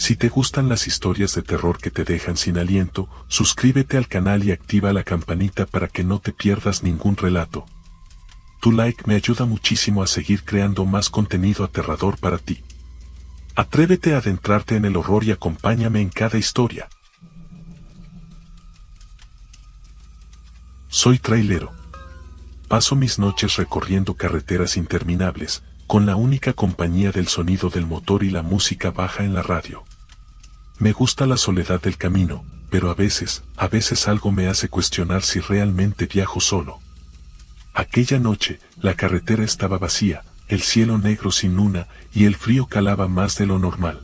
Si te gustan las historias de terror que te dejan sin aliento, suscríbete al canal y activa la campanita para que no te pierdas ningún relato. Tu like me ayuda muchísimo a seguir creando más contenido aterrador para ti. Atrévete a adentrarte en el horror y acompáñame en cada historia. Soy trailero. Paso mis noches recorriendo carreteras interminables, con la única compañía del sonido del motor y la música baja en la radio. Me gusta la soledad del camino, pero a veces algo me hace cuestionar si realmente viajo solo. Aquella noche, la carretera estaba vacía, el cielo negro sin luna y el frío calaba más de lo normal.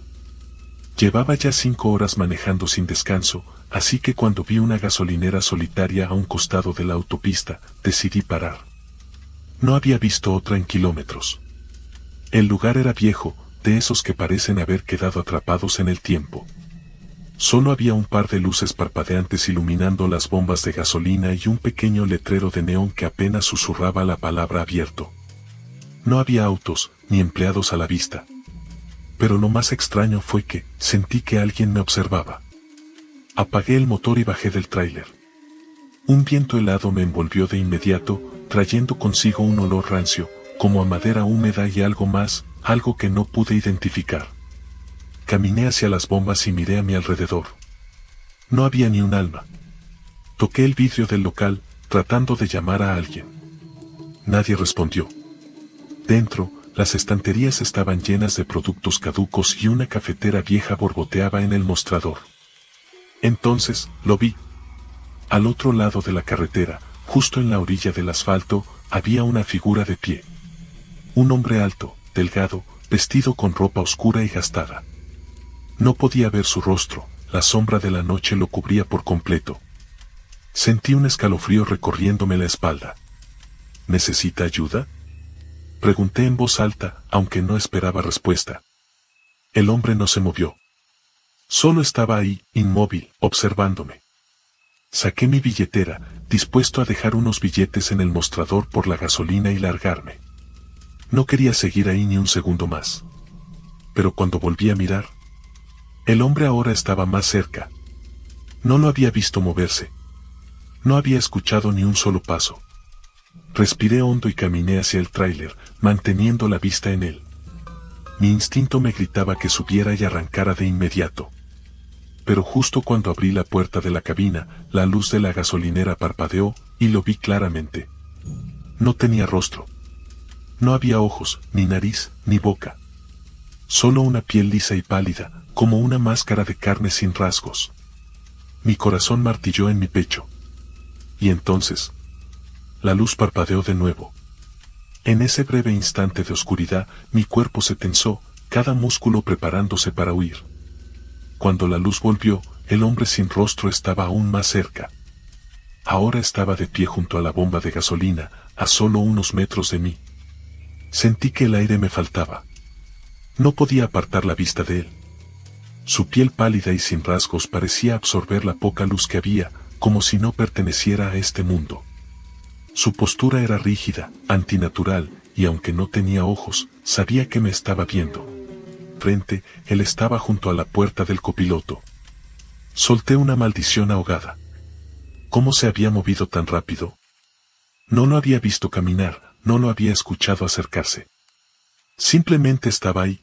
Llevaba ya 5 horas manejando sin descanso, así que cuando vi una gasolinera solitaria a un costado de la autopista, decidí parar. No había visto otra en kilómetros. El lugar era viejo, de esos que parecen haber quedado atrapados en el tiempo. Solo había un par de luces parpadeantes iluminando las bombas de gasolina y un pequeño letrero de neón que apenas susurraba la palabra abierto. No había autos, ni empleados a la vista. Pero lo más extraño fue que sentí que alguien me observaba. Apagué el motor y bajé del tráiler. Un viento helado me envolvió de inmediato, trayendo consigo un olor rancio, como a madera húmeda y algo más, algo que no pude identificar. Caminé hacia las bombas y miré a mi alrededor. No había ni un alma. Toqué el vidrio del local, tratando de llamar a alguien. Nadie respondió. Dentro, las estanterías estaban llenas de productos caducos y una cafetera vieja borboteaba en el mostrador. Entonces, lo vi. Al otro lado de la carretera, justo en la orilla del asfalto, había una figura de pie. Un hombre alto, delgado, vestido con ropa oscura y gastada. No podía ver su rostro, la sombra de la noche lo cubría por completo. Sentí un escalofrío recorriéndome la espalda. ¿Necesita ayuda?, pregunté en voz alta, aunque no esperaba respuesta. El hombre no se movió. Solo estaba ahí, inmóvil, observándome. Saqué mi billetera, dispuesto a dejar unos billetes en el mostrador por la gasolina y largarme. No quería seguir ahí ni un segundo más. Pero cuando volví a mirar, el hombre ahora estaba más cerca. No lo había visto moverse. No había escuchado ni un solo paso. Respiré hondo y caminé hacia el tráiler, manteniendo la vista en él. Mi instinto me gritaba que subiera y arrancara de inmediato. Pero justo cuando abrí la puerta de la cabina, la luz de la gasolinera parpadeó, y lo vi claramente. No tenía rostro. No había ojos, ni nariz, ni boca. Solo una piel lisa y pálida, como una máscara de carne sin rasgos. Mi corazón martilló en mi pecho. Y entonces, la luz parpadeó de nuevo. En ese breve instante de oscuridad, mi cuerpo se tensó, cada músculo preparándose para huir. Cuando la luz volvió, el hombre sin rostro estaba aún más cerca. Ahora estaba de pie junto a la bomba de gasolina, a solo unos metros de mí. Sentí que el aire me faltaba. No podía apartar la vista de él. Su piel pálida y sin rasgos parecía absorber la poca luz que había, como si no perteneciera a este mundo. Su postura era rígida, antinatural, y aunque no tenía ojos, sabía que me estaba viendo. Frente, él estaba junto a la puerta del copiloto. Solté una maldición ahogada. ¿Cómo se había movido tan rápido? No lo había visto caminar, no lo había escuchado acercarse. Simplemente estaba ahí.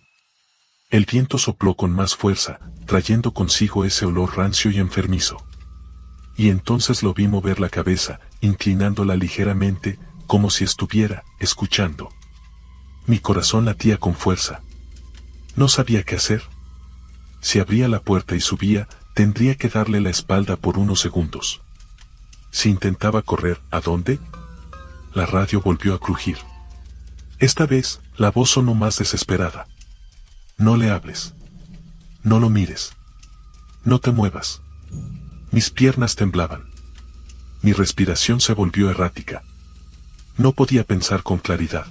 El viento sopló con más fuerza, trayendo consigo ese olor rancio y enfermizo. Y entonces lo vi mover la cabeza, inclinándola ligeramente, como si estuviera escuchando. Mi corazón latía con fuerza. No sabía qué hacer. Si abría la puerta y subía, tendría que darle la espalda por unos segundos. Si intentaba correr, ¿a dónde? La radio volvió a crujir. Esta vez, la voz sonó más desesperada. No le hables. No lo mires. No te muevas. Mis piernas temblaban. Mi respiración se volvió errática. No podía pensar con claridad.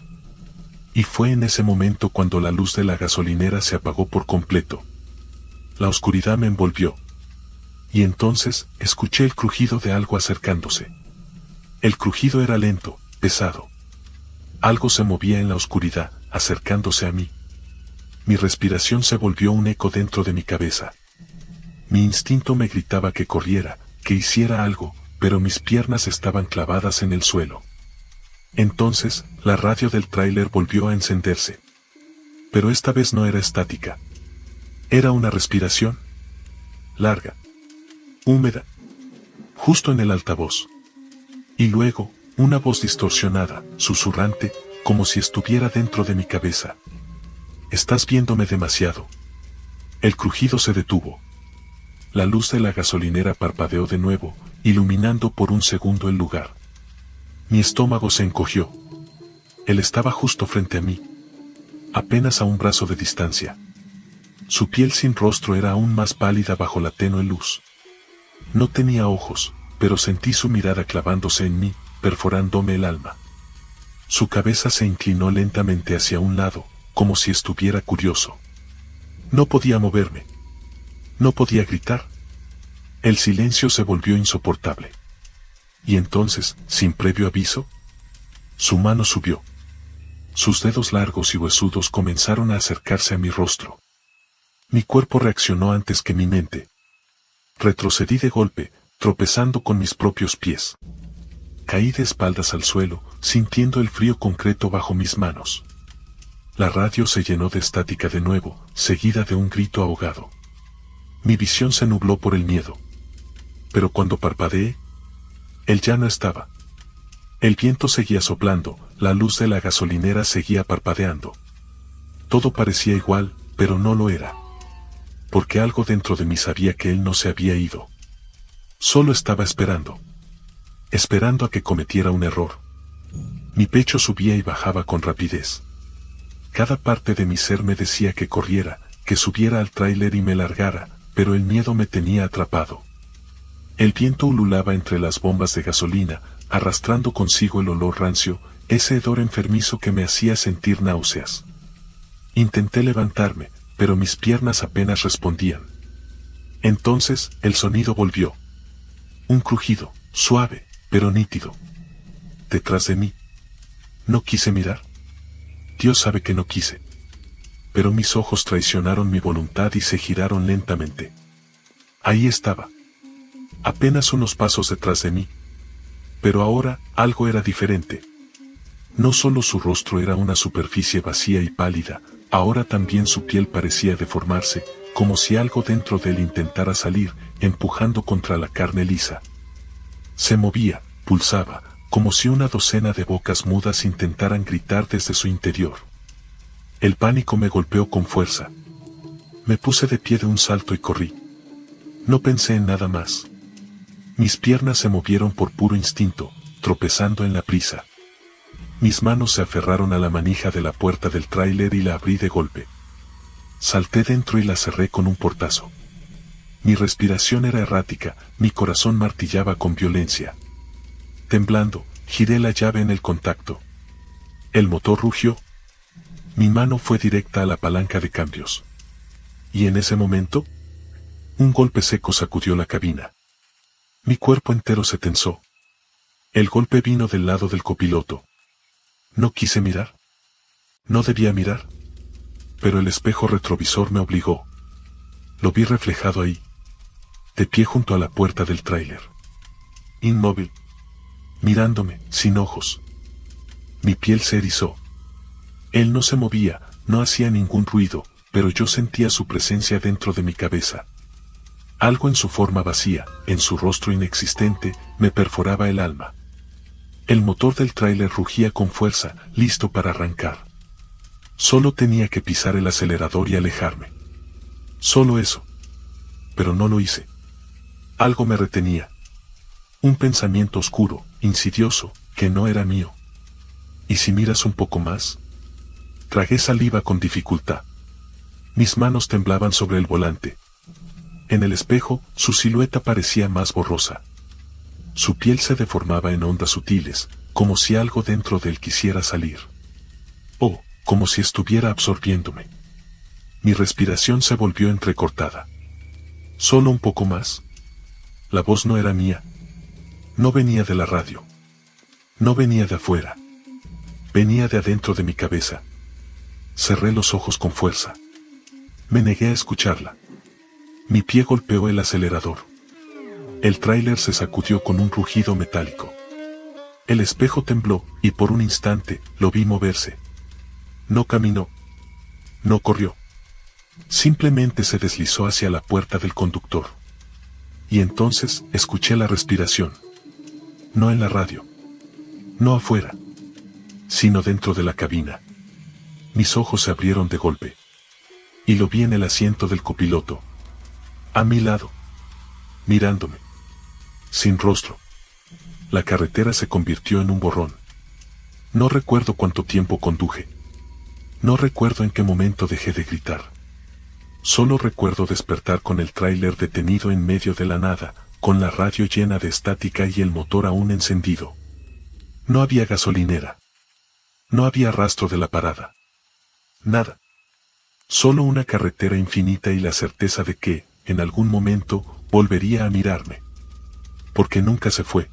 Y fue en ese momento cuando la luz de la gasolinera se apagó por completo. La oscuridad me envolvió. Y entonces, escuché el crujido de algo acercándose. El crujido era lento, pesado. Algo se movía en la oscuridad, acercándose a mí. Mi respiración se volvió un eco dentro de mi cabeza. Mi instinto me gritaba que corriera, que hiciera algo, pero mis piernas estaban clavadas en el suelo. Entonces, la radio del tráiler volvió a encenderse. Pero esta vez no era estática. Era una respiración larga, húmeda, justo en el altavoz. Y luego, una voz distorsionada, susurrante, como si estuviera dentro de mi cabeza. Estás viéndome demasiado. El crujido se detuvo. La luz de la gasolinera parpadeó de nuevo, iluminando por un segundo el lugar. Mi estómago se encogió. Él estaba justo frente a mí, apenas a un brazo de distancia. Su piel sin rostro era aún más pálida bajo la tenue luz. No tenía ojos, pero sentí su mirada clavándose en mí, perforándome el alma. Su cabeza se inclinó lentamente hacia un lado, como si estuviera curioso. No podía moverme. No podía gritar. El silencio se volvió insoportable. Y entonces, sin previo aviso, su mano subió. Sus dedos largos y huesudos comenzaron a acercarse a mi rostro. Mi cuerpo reaccionó antes que mi mente. Retrocedí de golpe, tropezando con mis propios pies. Caí de espaldas al suelo, sintiendo el frío concreto bajo mis manos. La radio se llenó de estática de nuevo, seguida de un grito ahogado. Mi visión se nubló por el miedo. Pero cuando parpadeé, él ya no estaba. El viento seguía soplando, la luz de la gasolinera seguía parpadeando. Todo parecía igual, pero no lo era. Porque algo dentro de mí sabía que él no se había ido. Solo estaba esperando. Esperando a que cometiera un error. Mi pecho subía y bajaba con rapidez. Cada parte de mi ser me decía que corriera, que subiera al tráiler y me largara, pero el miedo me tenía atrapado. El viento ululaba entre las bombas de gasolina, arrastrando consigo el olor rancio, ese hedor enfermizo que me hacía sentir náuseas. Intenté levantarme, pero mis piernas apenas respondían. Entonces, el sonido volvió. Un crujido, suave, pero nítido. Detrás de mí. No quise mirar. Dios sabe que no quise. Pero mis ojos traicionaron mi voluntad y se giraron lentamente. Ahí estaba. Apenas unos pasos detrás de mí. Pero ahora, algo era diferente. No solo su rostro era una superficie vacía y pálida, ahora también su piel parecía deformarse, como si algo dentro de él intentara salir, empujando contra la carne lisa. Se movía, pulsaba, como si una docena de bocas mudas intentaran gritar desde su interior. El pánico me golpeó con fuerza. Me puse de pie de un salto y corrí. No pensé en nada más. Mis piernas se movieron por puro instinto, tropezando en la prisa. Mis manos se aferraron a la manija de la puerta del tráiler y la abrí de golpe. Salté dentro y la cerré con un portazo. Mi respiración era errática, mi corazón martillaba con violencia. Temblando, giré la llave en el contacto. El motor rugió. Mi mano fue directa a la palanca de cambios. Y en ese momento, un golpe seco sacudió la cabina. Mi cuerpo entero se tensó. El golpe vino del lado del copiloto. No quise mirar. No debía mirar. Pero el espejo retrovisor me obligó. Lo vi reflejado ahí, de pie junto a la puerta del tráiler. Inmóvil. Mirándome, sin ojos. Mi piel se erizó. Él no se movía, no hacía ningún ruido, pero yo sentía su presencia dentro de mi cabeza. Algo en su forma vacía, en su rostro inexistente, me perforaba el alma. El motor del tráiler rugía con fuerza, listo para arrancar. Solo tenía que pisar el acelerador y alejarme. Solo eso. Pero no lo hice. Algo me retenía. Un pensamiento oscuro, insidioso, que no era mío. ¿Y si miras un poco más? Tragué saliva con dificultad. Mis manos temblaban sobre el volante. En el espejo, su silueta parecía más borrosa. Su piel se deformaba en ondas sutiles, como si algo dentro de él quisiera salir. O, como si estuviera absorbiéndome. Mi respiración se volvió entrecortada. Solo un poco más. La voz no era mía. No venía de la radio. No venía de afuera. Venía de adentro de mi cabeza. Cerré los ojos con fuerza. Me negué a escucharla. Mi pie golpeó el acelerador. El tráiler se sacudió con un rugido metálico. El espejo tembló, y por un instante, lo vi moverse. No caminó. No corrió. Simplemente se deslizó hacia la puerta del conductor. Y entonces, escuché la respiración. No en la radio. No afuera. Sino dentro de la cabina. Mis ojos se abrieron de golpe. Y lo vi en el asiento del copiloto. A mi lado. Mirándome. Sin rostro. La carretera se convirtió en un borrón. No recuerdo cuánto tiempo conduje. No recuerdo en qué momento dejé de gritar. Solo recuerdo despertar con el tráiler detenido en medio de la nada, con la radio llena de estática y el motor aún encendido. No había gasolinera. No había rastro de la parada. Nada. Solo una carretera infinita y la certeza de que, en algún momento, volvería a mirarme. Porque nunca se fue.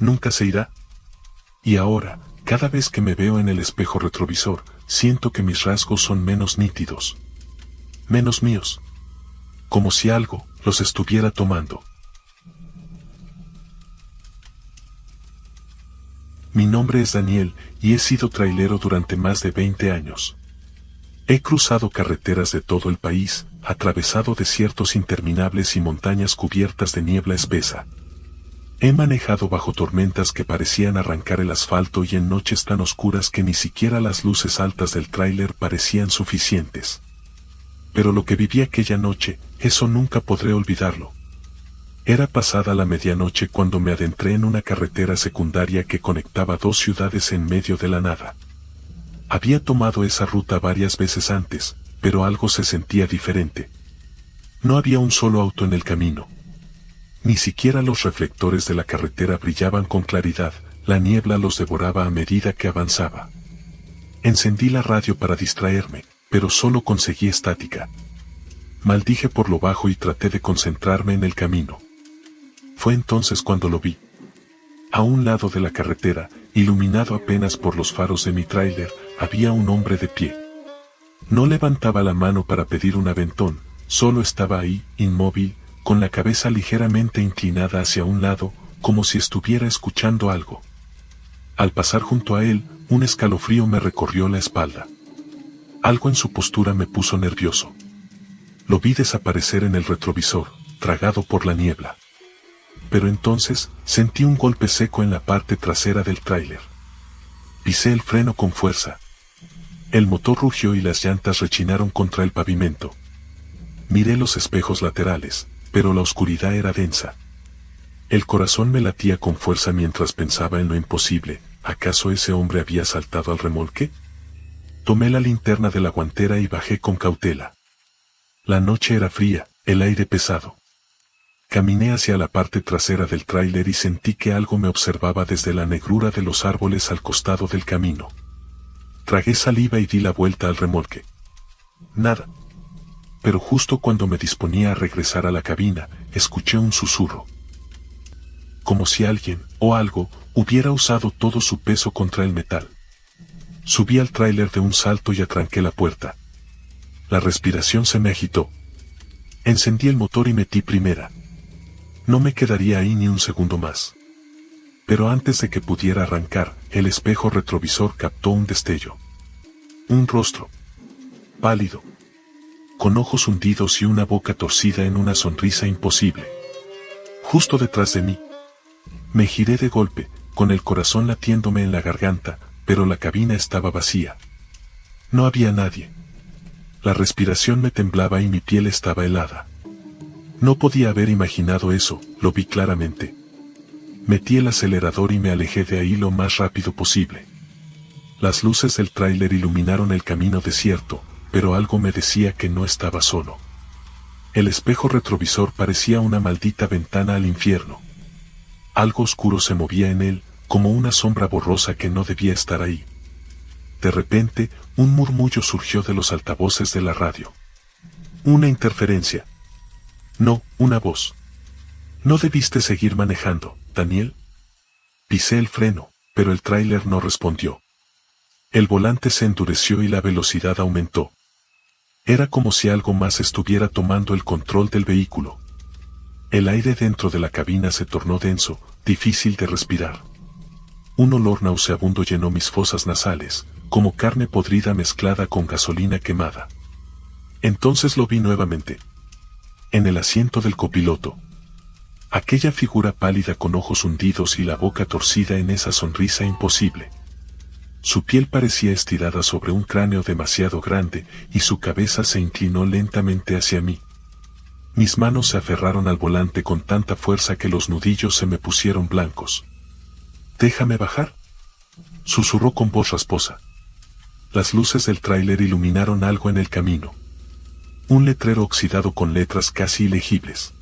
Nunca se irá. Y ahora, cada vez que me veo en el espejo retrovisor, siento que mis rasgos son menos nítidos. Menos míos. Como si algo los estuviera tomando. Mi nombre es Daniel, y he sido trailero durante más de 20 años. He cruzado carreteras de todo el país, atravesado desiertos interminables y montañas cubiertas de niebla espesa. He manejado bajo tormentas que parecían arrancar el asfalto y en noches tan oscuras que ni siquiera las luces altas del tráiler parecían suficientes. Pero lo que viví aquella noche, eso nunca podré olvidarlo. Era pasada la medianoche cuando me adentré en una carretera secundaria que conectaba dos ciudades en medio de la nada. Había tomado esa ruta varias veces antes, pero algo se sentía diferente. No había un solo auto en el camino. Ni siquiera los reflectores de la carretera brillaban con claridad, la niebla los devoraba a medida que avanzaba. Encendí la radio para distraerme, pero solo conseguí estática. Maldije por lo bajo y traté de concentrarme en el camino. Fue entonces cuando lo vi. A un lado de la carretera, iluminado apenas por los faros de mi tráiler, había un hombre de pie. No levantaba la mano para pedir un aventón, solo estaba ahí, inmóvil, con la cabeza ligeramente inclinada hacia un lado, como si estuviera escuchando algo. Al pasar junto a él, un escalofrío me recorrió la espalda. Algo en su postura me puso nervioso. Lo vi desaparecer en el retrovisor, tragado por la niebla. Pero entonces, sentí un golpe seco en la parte trasera del tráiler. Pisé el freno con fuerza. El motor rugió y las llantas rechinaron contra el pavimento. Miré los espejos laterales, pero la oscuridad era densa. El corazón me latía con fuerza mientras pensaba en lo imposible. ¿Acaso ese hombre había saltado al remolque? Tomé la linterna de la guantera y bajé con cautela. La noche era fría, el aire pesado. Caminé hacia la parte trasera del tráiler y sentí que algo me observaba desde la negrura de los árboles al costado del camino. Tragué saliva y di la vuelta al remolque. Nada. Pero justo cuando me disponía a regresar a la cabina, escuché un susurro. Como si alguien, o algo, hubiera usado todo su peso contra el metal. Subí al tráiler de un salto y atranqué la puerta. La respiración se me agitó. Encendí el motor y metí primera. No me quedaría ahí ni un segundo más. Pero antes de que pudiera arrancar, el espejo retrovisor captó un destello. Un rostro. Pálido. Con ojos hundidos y una boca torcida en una sonrisa imposible. Justo detrás de mí. Me giré de golpe, con el corazón latiéndome en la garganta, pero la cabina estaba vacía. No había nadie. La respiración me temblaba y mi piel estaba helada. No podía haber imaginado eso, lo vi claramente. Metí el acelerador y me alejé de ahí lo más rápido posible. Las luces del tráiler iluminaron el camino desierto, pero algo me decía que no estaba solo. El espejo retrovisor parecía una maldita ventana al infierno. Algo oscuro se movía en él, como una sombra borrosa que no debía estar ahí. De repente, un murmullo surgió de los altavoces de la radio. Una interferencia. No, una voz. ¿No debiste seguir manejando, Daniel? Pisé el freno, pero el tráiler no respondió. El volante se endureció y la velocidad aumentó. Era como si algo más estuviera tomando el control del vehículo. El aire dentro de la cabina se tornó denso, difícil de respirar. Un olor nauseabundo llenó mis fosas nasales, como carne podrida mezclada con gasolina quemada. Entonces lo vi nuevamente. En el asiento del copiloto. Aquella figura pálida con ojos hundidos y la boca torcida en esa sonrisa imposible. Su piel parecía estirada sobre un cráneo demasiado grande y su cabeza se inclinó lentamente hacia mí. Mis manos se aferraron al volante con tanta fuerza que los nudillos se me pusieron blancos. «¿Déjame bajar?», susurró con voz rasposa. Las luces del tráiler iluminaron algo en el camino. Un letrero oxidado con letras casi ilegibles.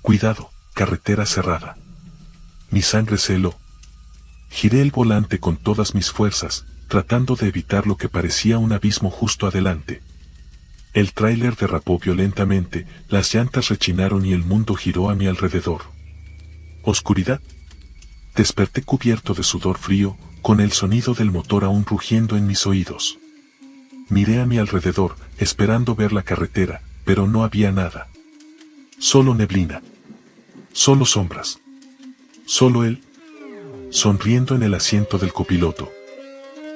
«Cuidado, carretera cerrada». Mi sangre se heló. Giré el volante con todas mis fuerzas, tratando de evitar lo que parecía un abismo justo adelante. El tráiler derrapó violentamente, las llantas rechinaron y el mundo giró a mi alrededor. Oscuridad. Desperté cubierto de sudor frío, con el sonido del motor aún rugiendo en mis oídos. Miré a mi alrededor, esperando ver la carretera, pero no había nada. Solo neblina. Solo sombras. Solo él, sonriendo en el asiento del copiloto.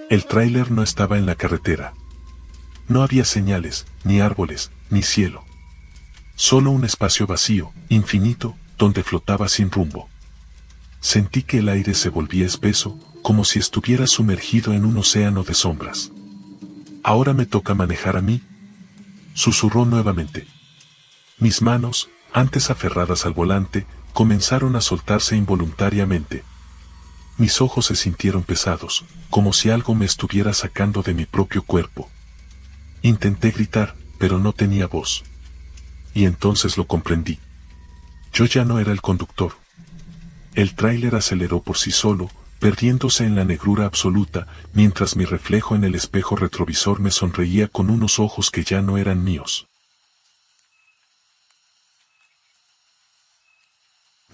El tráiler no estaba en la carretera. No había señales, ni árboles, ni cielo. Solo un espacio vacío, infinito, donde flotaba sin rumbo. Sentí que el aire se volvía espeso, como si estuviera sumergido en un océano de sombras. «Ahora me toca manejar a mí», susurró nuevamente. Mis manos, antes aferradas al volante, comenzaron a soltarse involuntariamente. Mis ojos se sintieron pesados, como si algo me estuviera sacando de mi propio cuerpo. Intenté gritar, pero no tenía voz. Y entonces lo comprendí. Yo ya no era el conductor. El tráiler aceleró por sí solo, perdiéndose en la negrura absoluta, mientras mi reflejo en el espejo retrovisor me sonreía con unos ojos que ya no eran míos.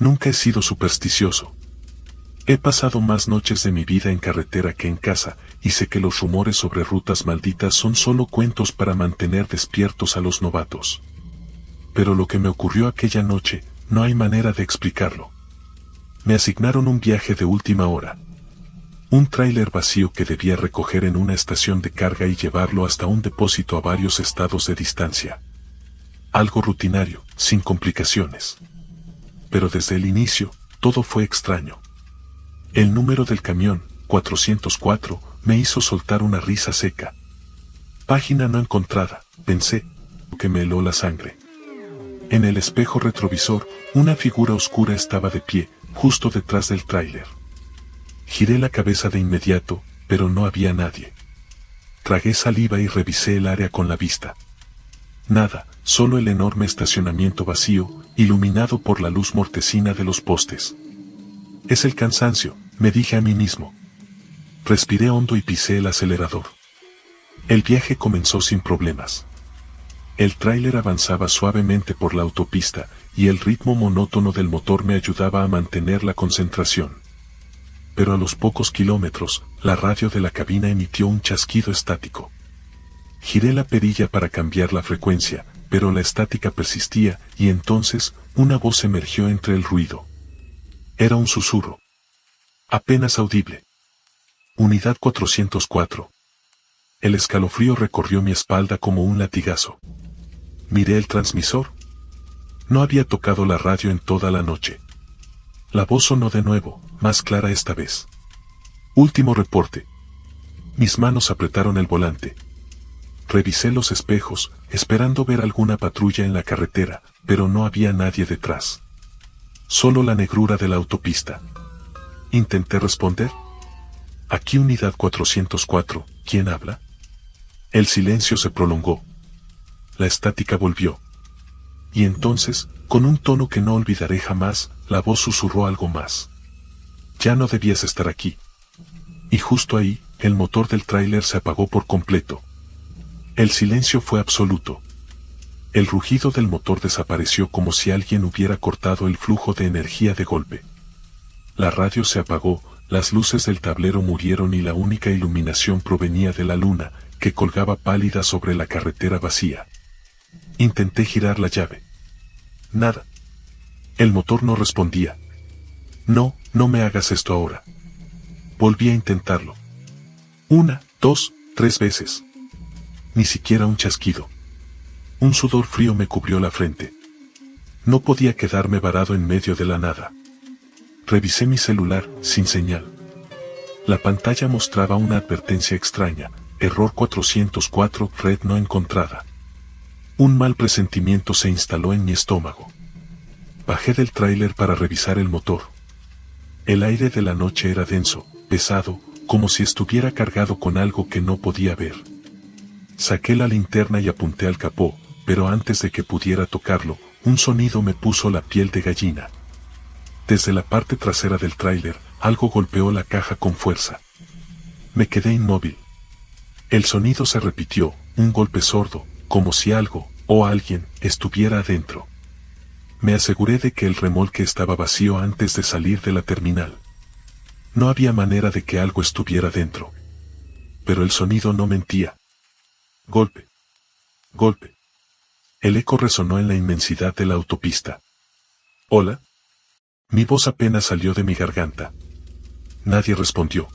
Nunca he sido supersticioso. He pasado más noches de mi vida en carretera que en casa, y sé que los rumores sobre rutas malditas son solo cuentos para mantener despiertos a los novatos. Pero lo que me ocurrió aquella noche, no hay manera de explicarlo. Me asignaron un viaje de última hora. Un tráiler vacío que debía recoger en una estación de carga y llevarlo hasta un depósito a varios estados de distancia. Algo rutinario, sin complicaciones. Pero desde el inicio, todo fue extraño. El número del camión, 404, me hizo soltar una risa seca. Página no encontrada, pensé, que me heló la sangre. En el espejo retrovisor, una figura oscura estaba de pie, justo detrás del tráiler. Giré la cabeza de inmediato, pero no había nadie. Tragué saliva y revisé el área con la vista. Nada, solo el enorme estacionamiento vacío, iluminado por la luz mortecina de los postes. Es el cansancio, me dije a mí mismo. Respiré hondo y pisé el acelerador. El viaje comenzó sin problemas. El tráiler avanzaba suavemente por la autopista, y el ritmo monótono del motor me ayudaba a mantener la concentración. Pero a los pocos kilómetros, la radio de la cabina emitió un chasquido estático. Giré la perilla para cambiar la frecuencia, pero la estática persistía, y entonces, una voz emergió entre el ruido. Era un susurro. Apenas audible. Unidad 404. El escalofrío recorrió mi espalda como un latigazo. Miré el transmisor. No había tocado la radio en toda la noche. La voz sonó de nuevo, más clara esta vez. Último reporte. Mis manos apretaron el volante. Revisé los espejos, esperando ver alguna patrulla en la carretera, pero no había nadie detrás. Solo la negrura de la autopista. Intenté responder. Aquí unidad 404, ¿quién habla? El silencio se prolongó. La estática volvió. Y entonces, con un tono que no olvidaré jamás, la voz susurró algo más. Ya no debías estar aquí. Y justo ahí, el motor del tráiler se apagó por completo. El silencio fue absoluto. El rugido del motor desapareció como si alguien hubiera cortado el flujo de energía de golpe. La radio se apagó, las luces del tablero murieron y la única iluminación provenía de la luna, que colgaba pálida sobre la carretera vacía. Intenté girar la llave. Nada. El motor no respondía. No, no me hagas esto ahora. Volví a intentarlo. 1, 2, 3 veces. Ni siquiera un chasquido. Un sudor frío me cubrió la frente. No podía quedarme varado en medio de la nada. Revisé mi celular, sin señal. La pantalla mostraba una advertencia extraña: error 404, red no encontrada. Un mal presentimiento se instaló en mi estómago. Bajé del tráiler para revisar el motor. El aire de la noche era denso, pesado, como si estuviera cargado con algo que no podía ver. Saqué la linterna y apunté al capó, pero antes de que pudiera tocarlo, un sonido me puso la piel de gallina. Desde la parte trasera del tráiler, algo golpeó la caja con fuerza. Me quedé inmóvil. El sonido se repitió, un golpe sordo, como si algo, o alguien, estuviera adentro. Me aseguré de que el remolque estaba vacío antes de salir de la terminal. No había manera de que algo estuviera dentro. Pero el sonido no mentía. Golpe. Golpe. El eco resonó en la inmensidad de la autopista. ¿Hola? Mi voz apenas salió de mi garganta. Nadie respondió.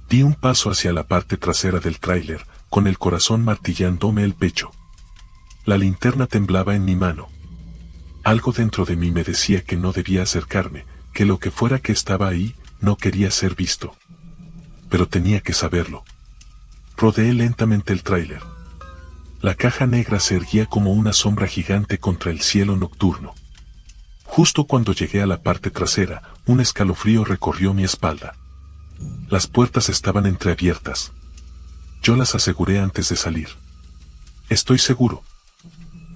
Di un paso hacia la parte trasera del tráiler, con el corazón martillándome el pecho. La linterna temblaba en mi mano. Algo dentro de mí me decía que no debía acercarme, que lo que fuera que estaba ahí, no quería ser visto. Pero tenía que saberlo. Rodeé lentamente el tráiler. La caja negra se erguía como una sombra gigante contra el cielo nocturno. Justo cuando llegué a la parte trasera, un escalofrío recorrió mi espalda. Las puertas estaban entreabiertas. Yo las aseguré antes de salir. Estoy seguro.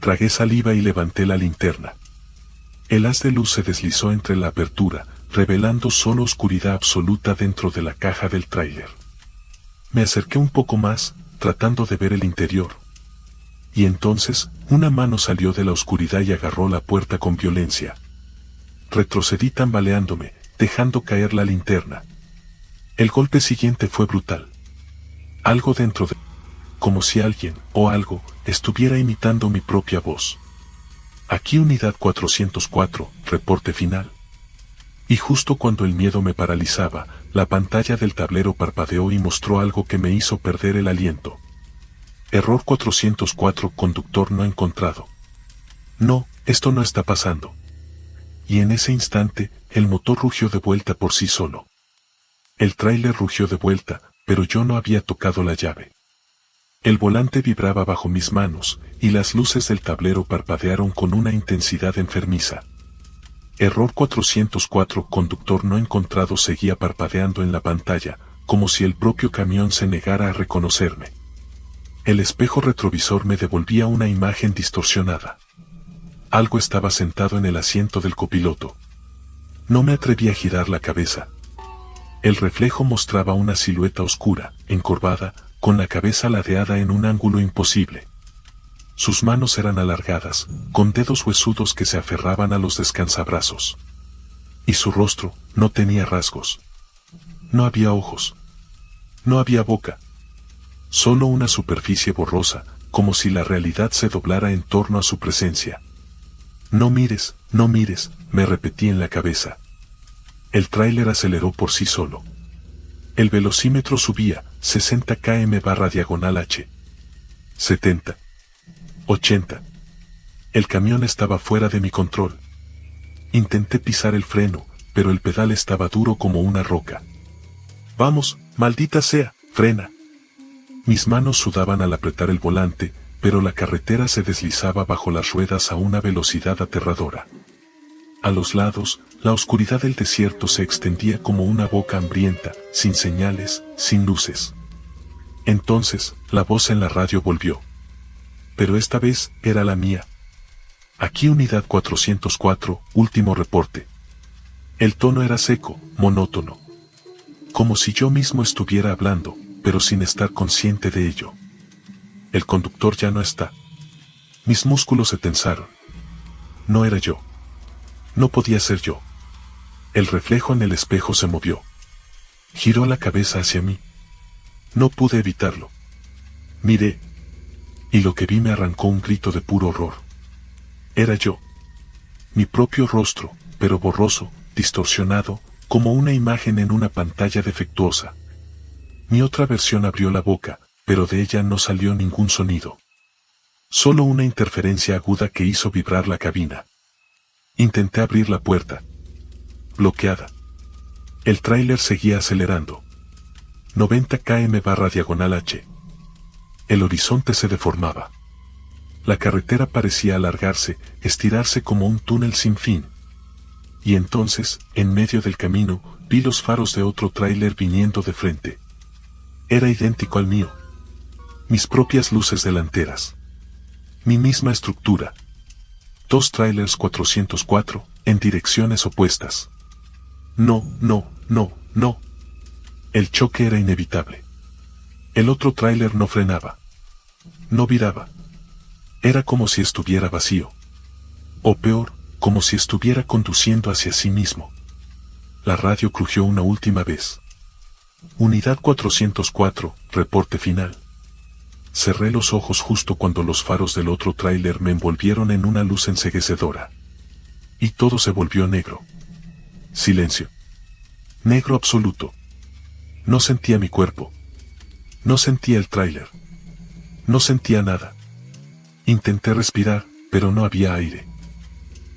Tragué saliva y levanté la linterna. El haz de luz se deslizó entre la apertura, revelando solo oscuridad absoluta dentro de la caja del tráiler. Me acerqué un poco más, tratando de ver el interior. Y entonces, una mano salió de la oscuridad y agarró la puerta con violencia. Retrocedí tambaleándome, dejando caer la linterna. El golpe siguiente fue brutal. Algo dentro de... como si alguien, o algo, estuviera imitando mi propia voz. Aquí unidad 404, reporte final. Y justo cuando el miedo me paralizaba, la pantalla del tablero parpadeó y mostró algo que me hizo perder el aliento. Error 404, conductor no encontrado. No, esto no está pasando. Y en ese instante, el motor rugió de vuelta por sí solo. El tráiler rugió de vuelta, pero yo no había tocado la llave. El volante vibraba bajo mis manos, y las luces del tablero parpadearon con una intensidad enfermiza. Error 404, conductor no encontrado, seguía parpadeando en la pantalla, como si el propio camión se negara a reconocerme. El espejo retrovisor me devolvía una imagen distorsionada. Algo estaba sentado en el asiento del copiloto. No me atreví a girar la cabeza. El reflejo mostraba una silueta oscura, encorvada, con la cabeza ladeada en un ángulo imposible. Sus manos eran alargadas, con dedos huesudos que se aferraban a los descansabrazos. Y su rostro no tenía rasgos. No había ojos. No había boca. Solo una superficie borrosa, como si la realidad se doblara en torno a su presencia. No mires, me repetí en la cabeza. El tráiler aceleró por sí solo. El velocímetro subía, 60 km/h. 70. 80. El camión estaba fuera de mi control. Intenté pisar el freno, pero el pedal estaba duro como una roca. Vamos, maldita sea, frena. Mis manos sudaban al apretar el volante, pero la carretera se deslizaba bajo las ruedas a una velocidad aterradora. A los lados, la oscuridad del desierto se extendía como una boca hambrienta, sin señales, sin luces. Entonces, la voz en la radio volvió. Pero esta vez, era la mía. Aquí unidad 404, último reporte. El tono era seco, monótono. Como si yo mismo estuviera hablando, pero sin estar consciente de ello. El conductor ya no está. Mis músculos se tensaron. No era yo. No podía ser yo. El reflejo en el espejo se movió. Giró la cabeza hacia mí. No pude evitarlo. Miré, y lo que vi me arrancó un grito de puro horror. Era yo. Mi propio rostro, pero borroso, distorsionado, como una imagen en una pantalla defectuosa. Mi otra versión abrió la boca, pero de ella no salió ningún sonido. Solo una interferencia aguda que hizo vibrar la cabina. Intenté abrir la puerta. Bloqueada. El tráiler seguía acelerando. 90 km/h. El horizonte se deformaba. La carretera parecía alargarse, estirarse como un túnel sin fin. Y entonces, en medio del camino, vi los faros de otro tráiler viniendo de frente. Era idéntico al mío. Mis propias luces delanteras. Mi misma estructura. 2 tráilers 404, en direcciones opuestas. No. El choque era inevitable. El otro tráiler no frenaba. No viraba. Era como si estuviera vacío. O peor, como si estuviera conduciendo hacia sí mismo. La radio crujió una última vez. Unidad 404, reporte final. Cerré los ojos justo cuando los faros del otro tráiler me envolvieron en una luz enceguecedora. Y todo se volvió negro. Silencio. Negro absoluto. No sentía mi cuerpo. No sentía el tráiler. No sentía nada. Intenté respirar, pero no había aire.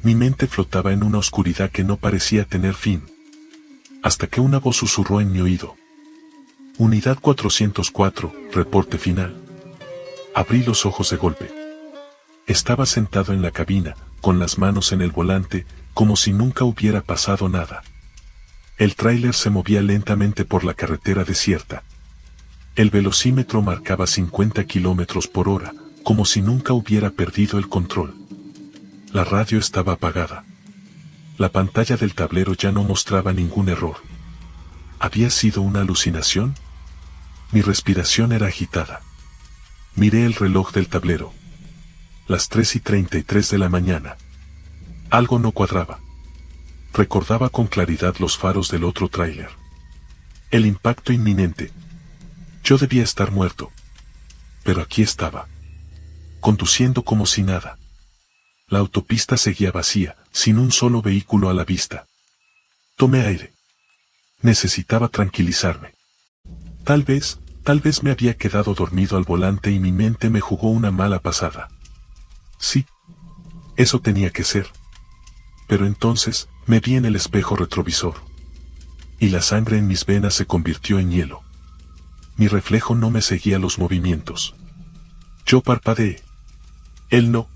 Mi mente flotaba en una oscuridad que no parecía tener fin. Hasta que una voz susurró en mi oído. Unidad 404, reporte final. Abrí los ojos de golpe. Estaba sentado en la cabina, con las manos en el volante, como si nunca hubiera pasado nada. El tráiler se movía lentamente por la carretera desierta. El velocímetro marcaba 50 km/h, como si nunca hubiera perdido el control. La radio estaba apagada. La pantalla del tablero ya no mostraba ningún error. ¿Había sido una alucinación? Mi respiración era agitada. Miré el reloj del tablero. Las 3:33 de la mañana. Algo no cuadraba. Recordaba con claridad los faros del otro tráiler. El impacto inminente. Yo debía estar muerto. Pero aquí estaba. Conduciendo como si nada. La autopista seguía vacía, sin un solo vehículo a la vista. Tomé aire. Necesitaba tranquilizarme. Tal vez me había quedado dormido al volante y mi mente me jugó una mala pasada. Sí. Eso tenía que ser. Pero entonces, me vi en el espejo retrovisor. Y la sangre en mis venas se convirtió en hielo. Mi reflejo no me seguía los movimientos. Yo parpadeé. Él no.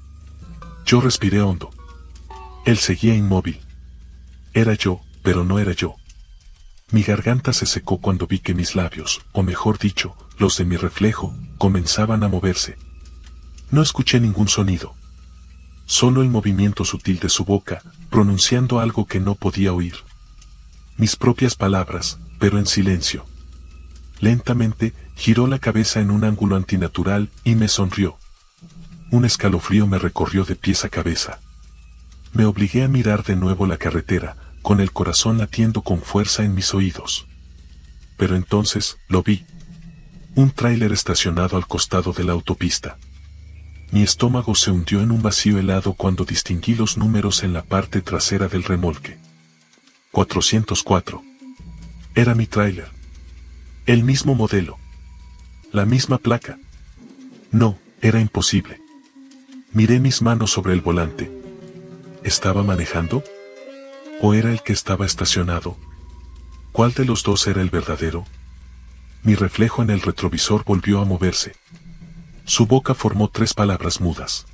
Yo respiré hondo. Él seguía inmóvil. Era yo, pero no era yo. Mi garganta se secó cuando vi que mis labios, o mejor dicho, los de mi reflejo, comenzaban a moverse. No escuché ningún sonido. Solo el movimiento sutil de su boca, pronunciando algo que no podía oír. Mis propias palabras, pero en silencio. Lentamente, giró la cabeza en un ángulo antinatural y me sonrió. Un escalofrío me recorrió de pies a cabeza. Me obligué a mirar de nuevo la carretera, con el corazón latiendo con fuerza en mis oídos. Pero entonces, lo vi. Un tráiler estacionado al costado de la autopista. Mi estómago se hundió en un vacío helado cuando distinguí los números en la parte trasera del remolque. 404. Era mi tráiler. El mismo modelo. La misma placa. No, era imposible. Miré mis manos sobre el volante. ¿Estaba manejando? ¿O era el que estaba estacionado? ¿Cuál de los dos era el verdadero? Mi reflejo en el retrovisor volvió a moverse. Su boca formó 3 palabras mudas.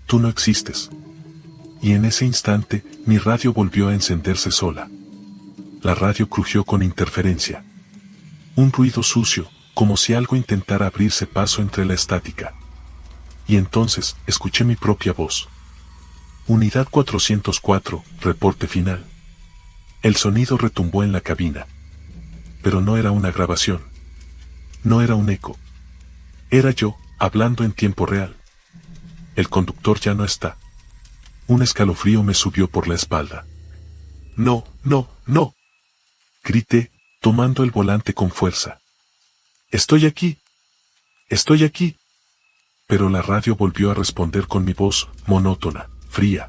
Tú no existes. Y en ese instante, mi radio volvió a encenderse sola. La radio crujió con interferencia. Un ruido sucio, como si algo intentara abrirse paso entre la estática. Y entonces, escuché mi propia voz. Unidad 404, reporte final. El sonido retumbó en la cabina. Pero no era una grabación. No era un eco. Era yo, hablando en tiempo real. El conductor ya no está. Un escalofrío me subió por la espalda. No. Grité, tomando el volante con fuerza. Estoy aquí. Estoy aquí. Pero la radio volvió a responder con mi voz, monótona, fría.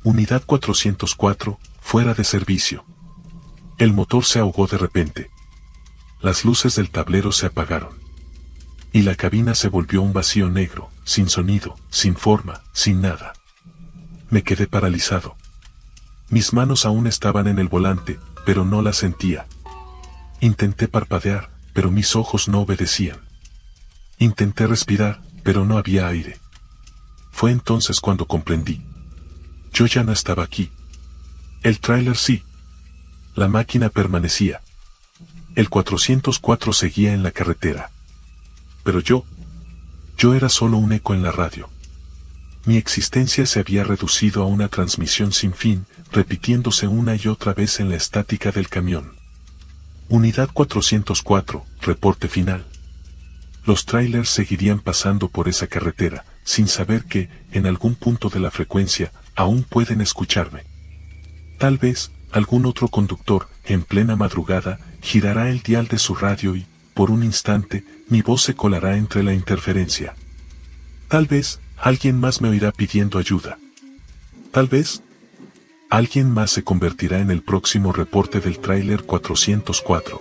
Unidad 404, fuera de servicio. El motor se ahogó de repente. Las luces del tablero se apagaron. Y la cabina se volvió un vacío negro, sin sonido, sin forma, sin nada. Me quedé paralizado. Mis manos aún estaban en el volante, pero no las sentía. Intenté parpadear, pero mis ojos no obedecían. Intenté respirar, pero no había aire. Fue entonces cuando comprendí. Yo ya no estaba aquí. El tráiler sí. La máquina permanecía. El 404 seguía en la carretera. Pero yo era solo un eco en la radio. Mi existencia se había reducido a una transmisión sin fin, repitiéndose una y otra vez en la estática del camión. Unidad 404, reporte final. Los trailers seguirían pasando por esa carretera, sin saber que, en algún punto de la frecuencia, aún pueden escucharme. Tal vez, algún otro conductor, en plena madrugada, girará el dial de su radio y, por un instante, mi voz se colará entre la interferencia. Tal vez, alguien más me oirá pidiendo ayuda. Tal vez, alguien más se convertirá en el próximo reporte del tráiler 404.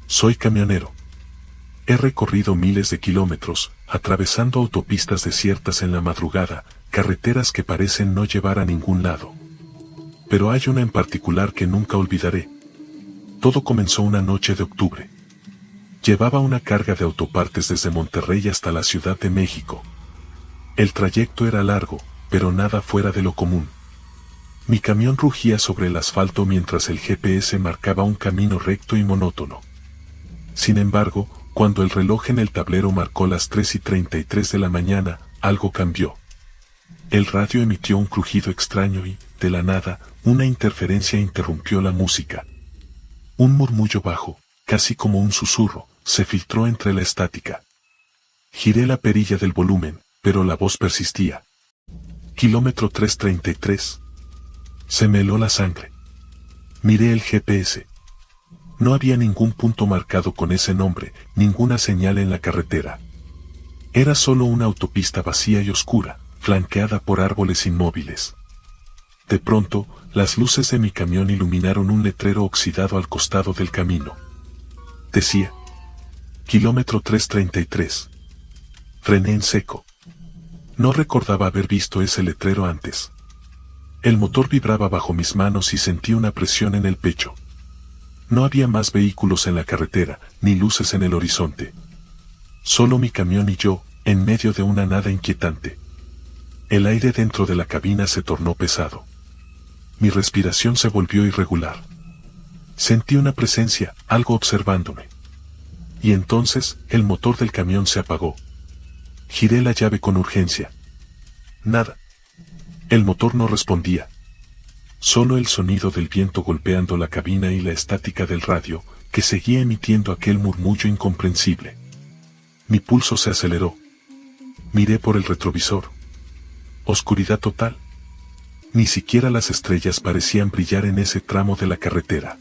Soy camionero. He recorrido miles de kilómetros, atravesando autopistas desiertas en la madrugada, carreteras que parecen no llevar a ningún lado. Pero hay una en particular que nunca olvidaré. Todo comenzó una noche de octubre. Llevaba una carga de autopartes desde Monterrey hasta la Ciudad de México. El trayecto era largo, pero nada fuera de lo común. Mi camión rugía sobre el asfalto mientras el GPS marcaba un camino recto y monótono. Sin embargo, cuando el reloj en el tablero marcó las 3:33 de la mañana, algo cambió. El radio emitió un crujido extraño y, de la nada, una interferencia interrumpió la música. Un murmullo bajo, casi como un susurro, se filtró entre la estática. Giré la perilla del volumen, pero la voz persistía. Kilómetro 333. Se me heló la sangre. Miré el GPS. No había ningún punto marcado con ese nombre, ninguna señal en la carretera. Era solo una autopista vacía y oscura, flanqueada por árboles inmóviles. De pronto, las luces de mi camión iluminaron un letrero oxidado al costado del camino. Decía: Kilómetro 333. Frené en seco. No recordaba haber visto ese letrero antes. El motor vibraba bajo mis manos y sentí una presión en el pecho. No había más vehículos en la carretera, ni luces en el horizonte. Solo mi camión y yo, en medio de una nada inquietante. El aire dentro de la cabina se tornó pesado. Mi respiración se volvió irregular. Sentí una presencia, algo observándome. Y entonces, el motor del camión se apagó. Giré la llave con urgencia. Nada. El motor no respondía. Solo el sonido del viento golpeando la cabina y la estática del radio, que seguía emitiendo aquel murmullo incomprensible. Mi pulso se aceleró. Miré por el retrovisor. Oscuridad total. Ni siquiera las estrellas parecían brillar en ese tramo de la carretera.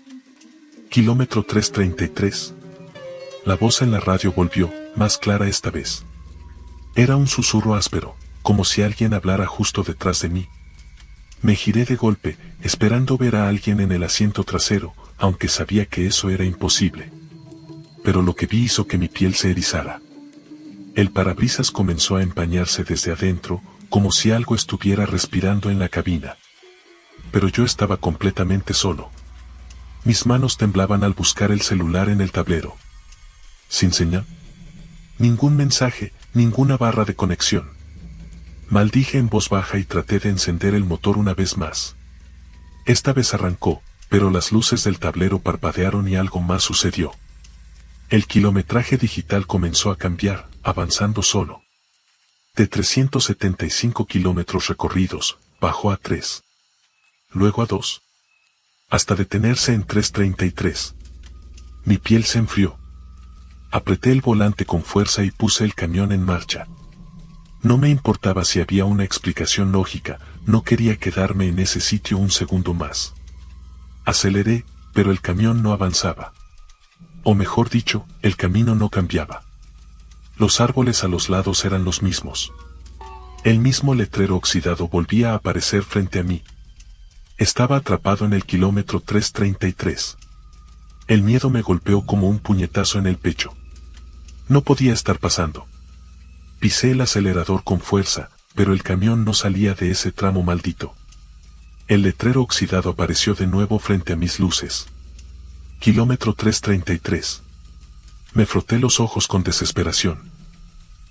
Kilómetro 333. La voz en la radio volvió, más clara esta vez. Era un susurro áspero, como si alguien hablara justo detrás de mí. Me giré de golpe, esperando ver a alguien en el asiento trasero, aunque sabía que eso era imposible. Pero lo que vi hizo que mi piel se erizara. El parabrisas comenzó a empañarse desde adentro, como si algo estuviera respirando en la cabina. Pero yo estaba completamente solo. Mis manos temblaban al buscar el celular en el tablero. Sin señal. Ningún mensaje, ninguna barra de conexión. Maldije en voz baja y traté de encender el motor una vez más. Esta vez arrancó, pero las luces del tablero parpadearon y algo más sucedió. El kilometraje digital comenzó a cambiar, avanzando solo. De 375 kilómetros recorridos, bajó a 3. Luego a 2. Hasta detenerse en 3:33. Mi piel se enfrió. Apreté el volante con fuerza y puse el camión en marcha. No me importaba si había una explicación lógica, no quería quedarme en ese sitio un segundo más. Aceleré, pero el camión no avanzaba. o mejor dicho, el camino no cambiaba. Los árboles a los lados eran los mismos. El mismo letrero oxidado volvía a aparecer frente a mí. Estaba atrapado en el kilómetro 333. El miedo me golpeó como un puñetazo en el pecho. No podía estar pasando. Pisé el acelerador con fuerza, pero el camión no salía de ese tramo maldito. El letrero oxidado apareció de nuevo frente a mis luces. Kilómetro 333. Me froté los ojos con desesperación.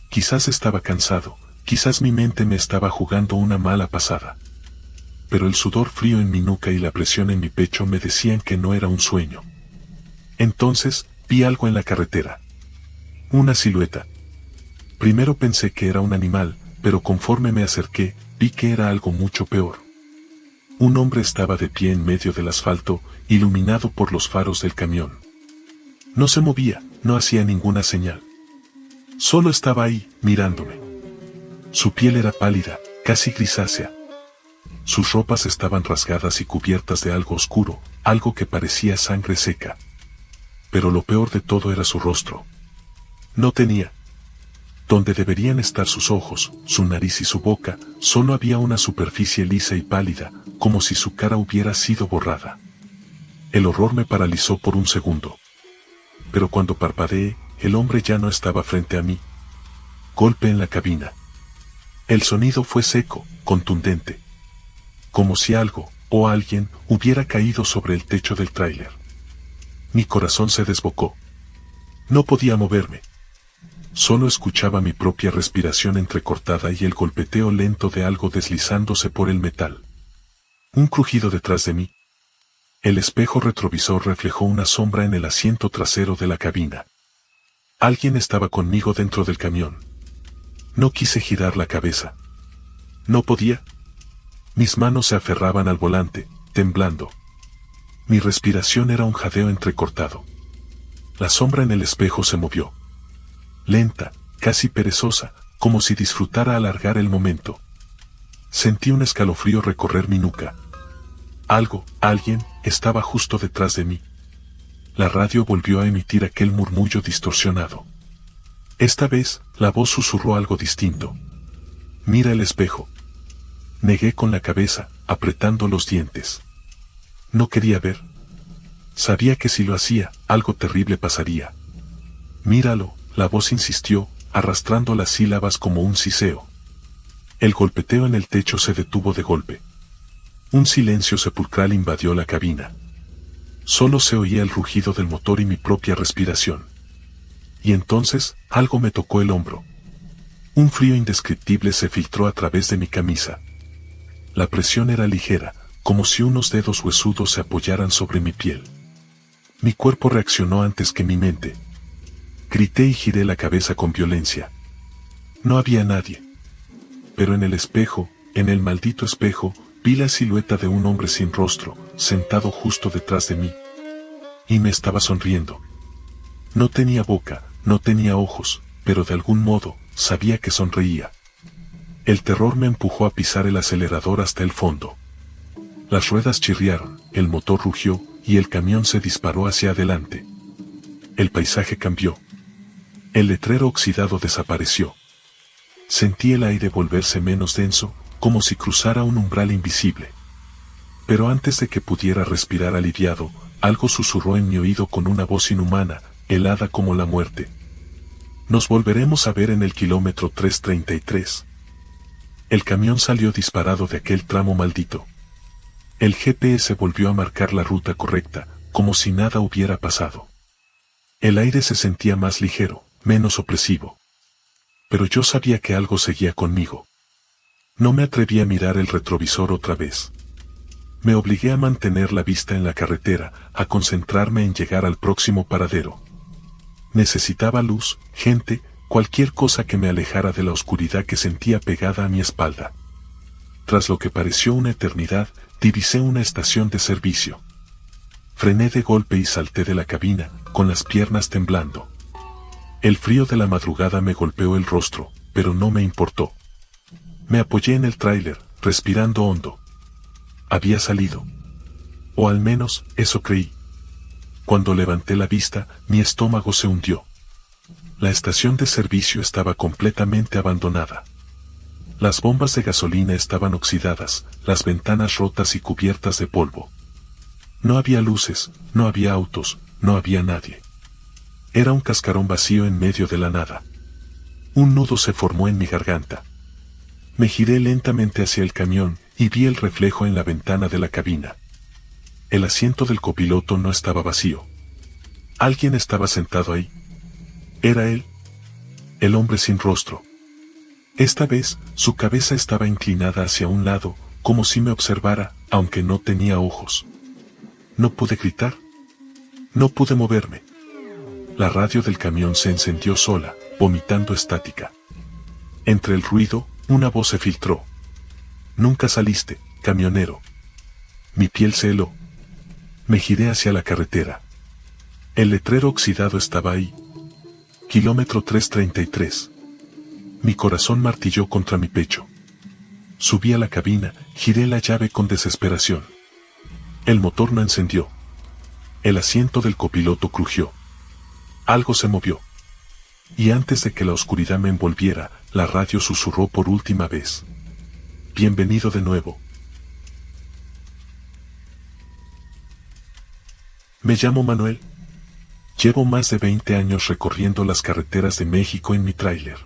Quizás estaba cansado, quizás mi mente me estaba jugando una mala pasada. Pero el sudor frío en mi nuca y la presión en mi pecho me decían que no era un sueño. Entonces, vi algo en la carretera. Una silueta. Primero pensé que era un animal, pero conforme me acerqué, vi que era algo mucho peor. Un hombre estaba de pie en medio del asfalto, iluminado por los faros del camión. No se movía, no hacía ninguna señal. Solo estaba ahí, mirándome. Su piel era pálida, casi grisácea. Sus ropas estaban rasgadas y cubiertas de algo oscuro, algo que parecía sangre seca. Pero lo peor de todo era su rostro. No tenía. Donde deberían estar sus ojos, su nariz y su boca, solo había una superficie lisa y pálida, como si su cara hubiera sido borrada. El horror me paralizó por un segundo. Pero cuando parpadeé, el hombre ya no estaba frente a mí. Golpe en la cabina. El sonido fue seco, contundente. Como si algo, o alguien, hubiera caído sobre el techo del tráiler. Mi corazón se desbocó. No podía moverme. Solo escuchaba mi propia respiración entrecortada y el golpeteo lento de algo deslizándose por el metal. Un crujido detrás de mí. El espejo retrovisor reflejó una sombra en el asiento trasero de la cabina. Alguien estaba conmigo dentro del camión. No quise girar la cabeza. No podía. Mis manos se aferraban al volante, temblando. Mi respiración era un jadeo entrecortado. La sombra en el espejo se movió. Lenta, casi perezosa, como si disfrutara alargar el momento. Sentí un escalofrío recorrer mi nuca. Alguien, estaba justo detrás de mí. La radio volvió a emitir aquel murmullo distorsionado. Esta vez, la voz susurró algo distinto. Mira el espejo. Negué con la cabeza, apretando los dientes. No quería ver. Sabía que si lo hacía, algo terrible pasaría. Míralo, la voz insistió, arrastrando las sílabas como un siseo. El golpeteo en el techo se detuvo de golpe. Un silencio sepulcral invadió la cabina. Solo se oía el rugido del motor y mi propia respiración. Y entonces, algo me tocó el hombro. Un frío indescriptible se filtró a través de mi camisa. La presión era ligera, como si unos dedos huesudos se apoyaran sobre mi piel. Mi cuerpo reaccionó antes que mi mente. Grité y giré la cabeza con violencia. No había nadie. Pero en el espejo, en el maldito espejo, vi la silueta de un hombre sin rostro, sentado justo detrás de mí. Y me estaba sonriendo. No tenía boca, no tenía ojos, pero de algún modo, sabía que sonreía. El terror me empujó a pisar el acelerador hasta el fondo. Las ruedas chirriaron, el motor rugió, y el camión se disparó hacia adelante. El paisaje cambió. El letrero oxidado desapareció. Sentí el aire volverse menos denso, como si cruzara un umbral invisible. Pero antes de que pudiera respirar aliviado, algo susurró en mi oído con una voz inhumana, helada como la muerte. Nos volveremos a ver en el kilómetro 333. El camión salió disparado de aquel tramo maldito. El GPS volvió a marcar la ruta correcta, como si nada hubiera pasado. El aire se sentía más ligero, menos opresivo. Pero yo sabía que algo seguía conmigo. No me atreví a mirar el retrovisor otra vez. Me obligué a mantener la vista en la carretera, a concentrarme en llegar al próximo paradero. Necesitaba luz, gente, cualquier cosa que me alejara de la oscuridad que sentía pegada a mi espalda. Tras lo que pareció una eternidad, divisé una estación de servicio. Frené de golpe y salté de la cabina, con las piernas temblando. El frío de la madrugada me golpeó el rostro, pero no me importó. Me apoyé en el tráiler, respirando hondo. Había salido. O al menos, eso creí. Cuando levanté la vista, mi estómago se hundió. La estación de servicio estaba completamente abandonada. Las bombas de gasolina estaban oxidadas, las ventanas rotas y cubiertas de polvo. No había luces, no había autos, no había nadie. Era un cascarón vacío en medio de la nada. Un nudo se formó en mi garganta. Me giré lentamente hacia el camión y vi el reflejo en la ventana de la cabina. El asiento del copiloto no estaba vacío. Alguien estaba sentado ahí. Era él. El hombre sin rostro. Esta vez, su cabeza estaba inclinada hacia un lado, como si me observara, aunque no tenía ojos. No pude gritar. No pude moverme. La radio del camión se encendió sola, vomitando estática. Entre el ruido, una voz se filtró. Nunca saliste, camionero. Mi piel se heló. Me giré hacia la carretera. El letrero oxidado estaba ahí. Kilómetro 333. Mi corazón martilló contra mi pecho. Subí a la cabina, giré la llave con desesperación. El motor no encendió. El asiento del copiloto crujió. Algo se movió. Y antes de que la oscuridad me envolviera, la radio susurró por última vez. Bienvenido de nuevo. Me llamo Manuel. Llevo más de 20 años recorriendo las carreteras de México en mi tráiler.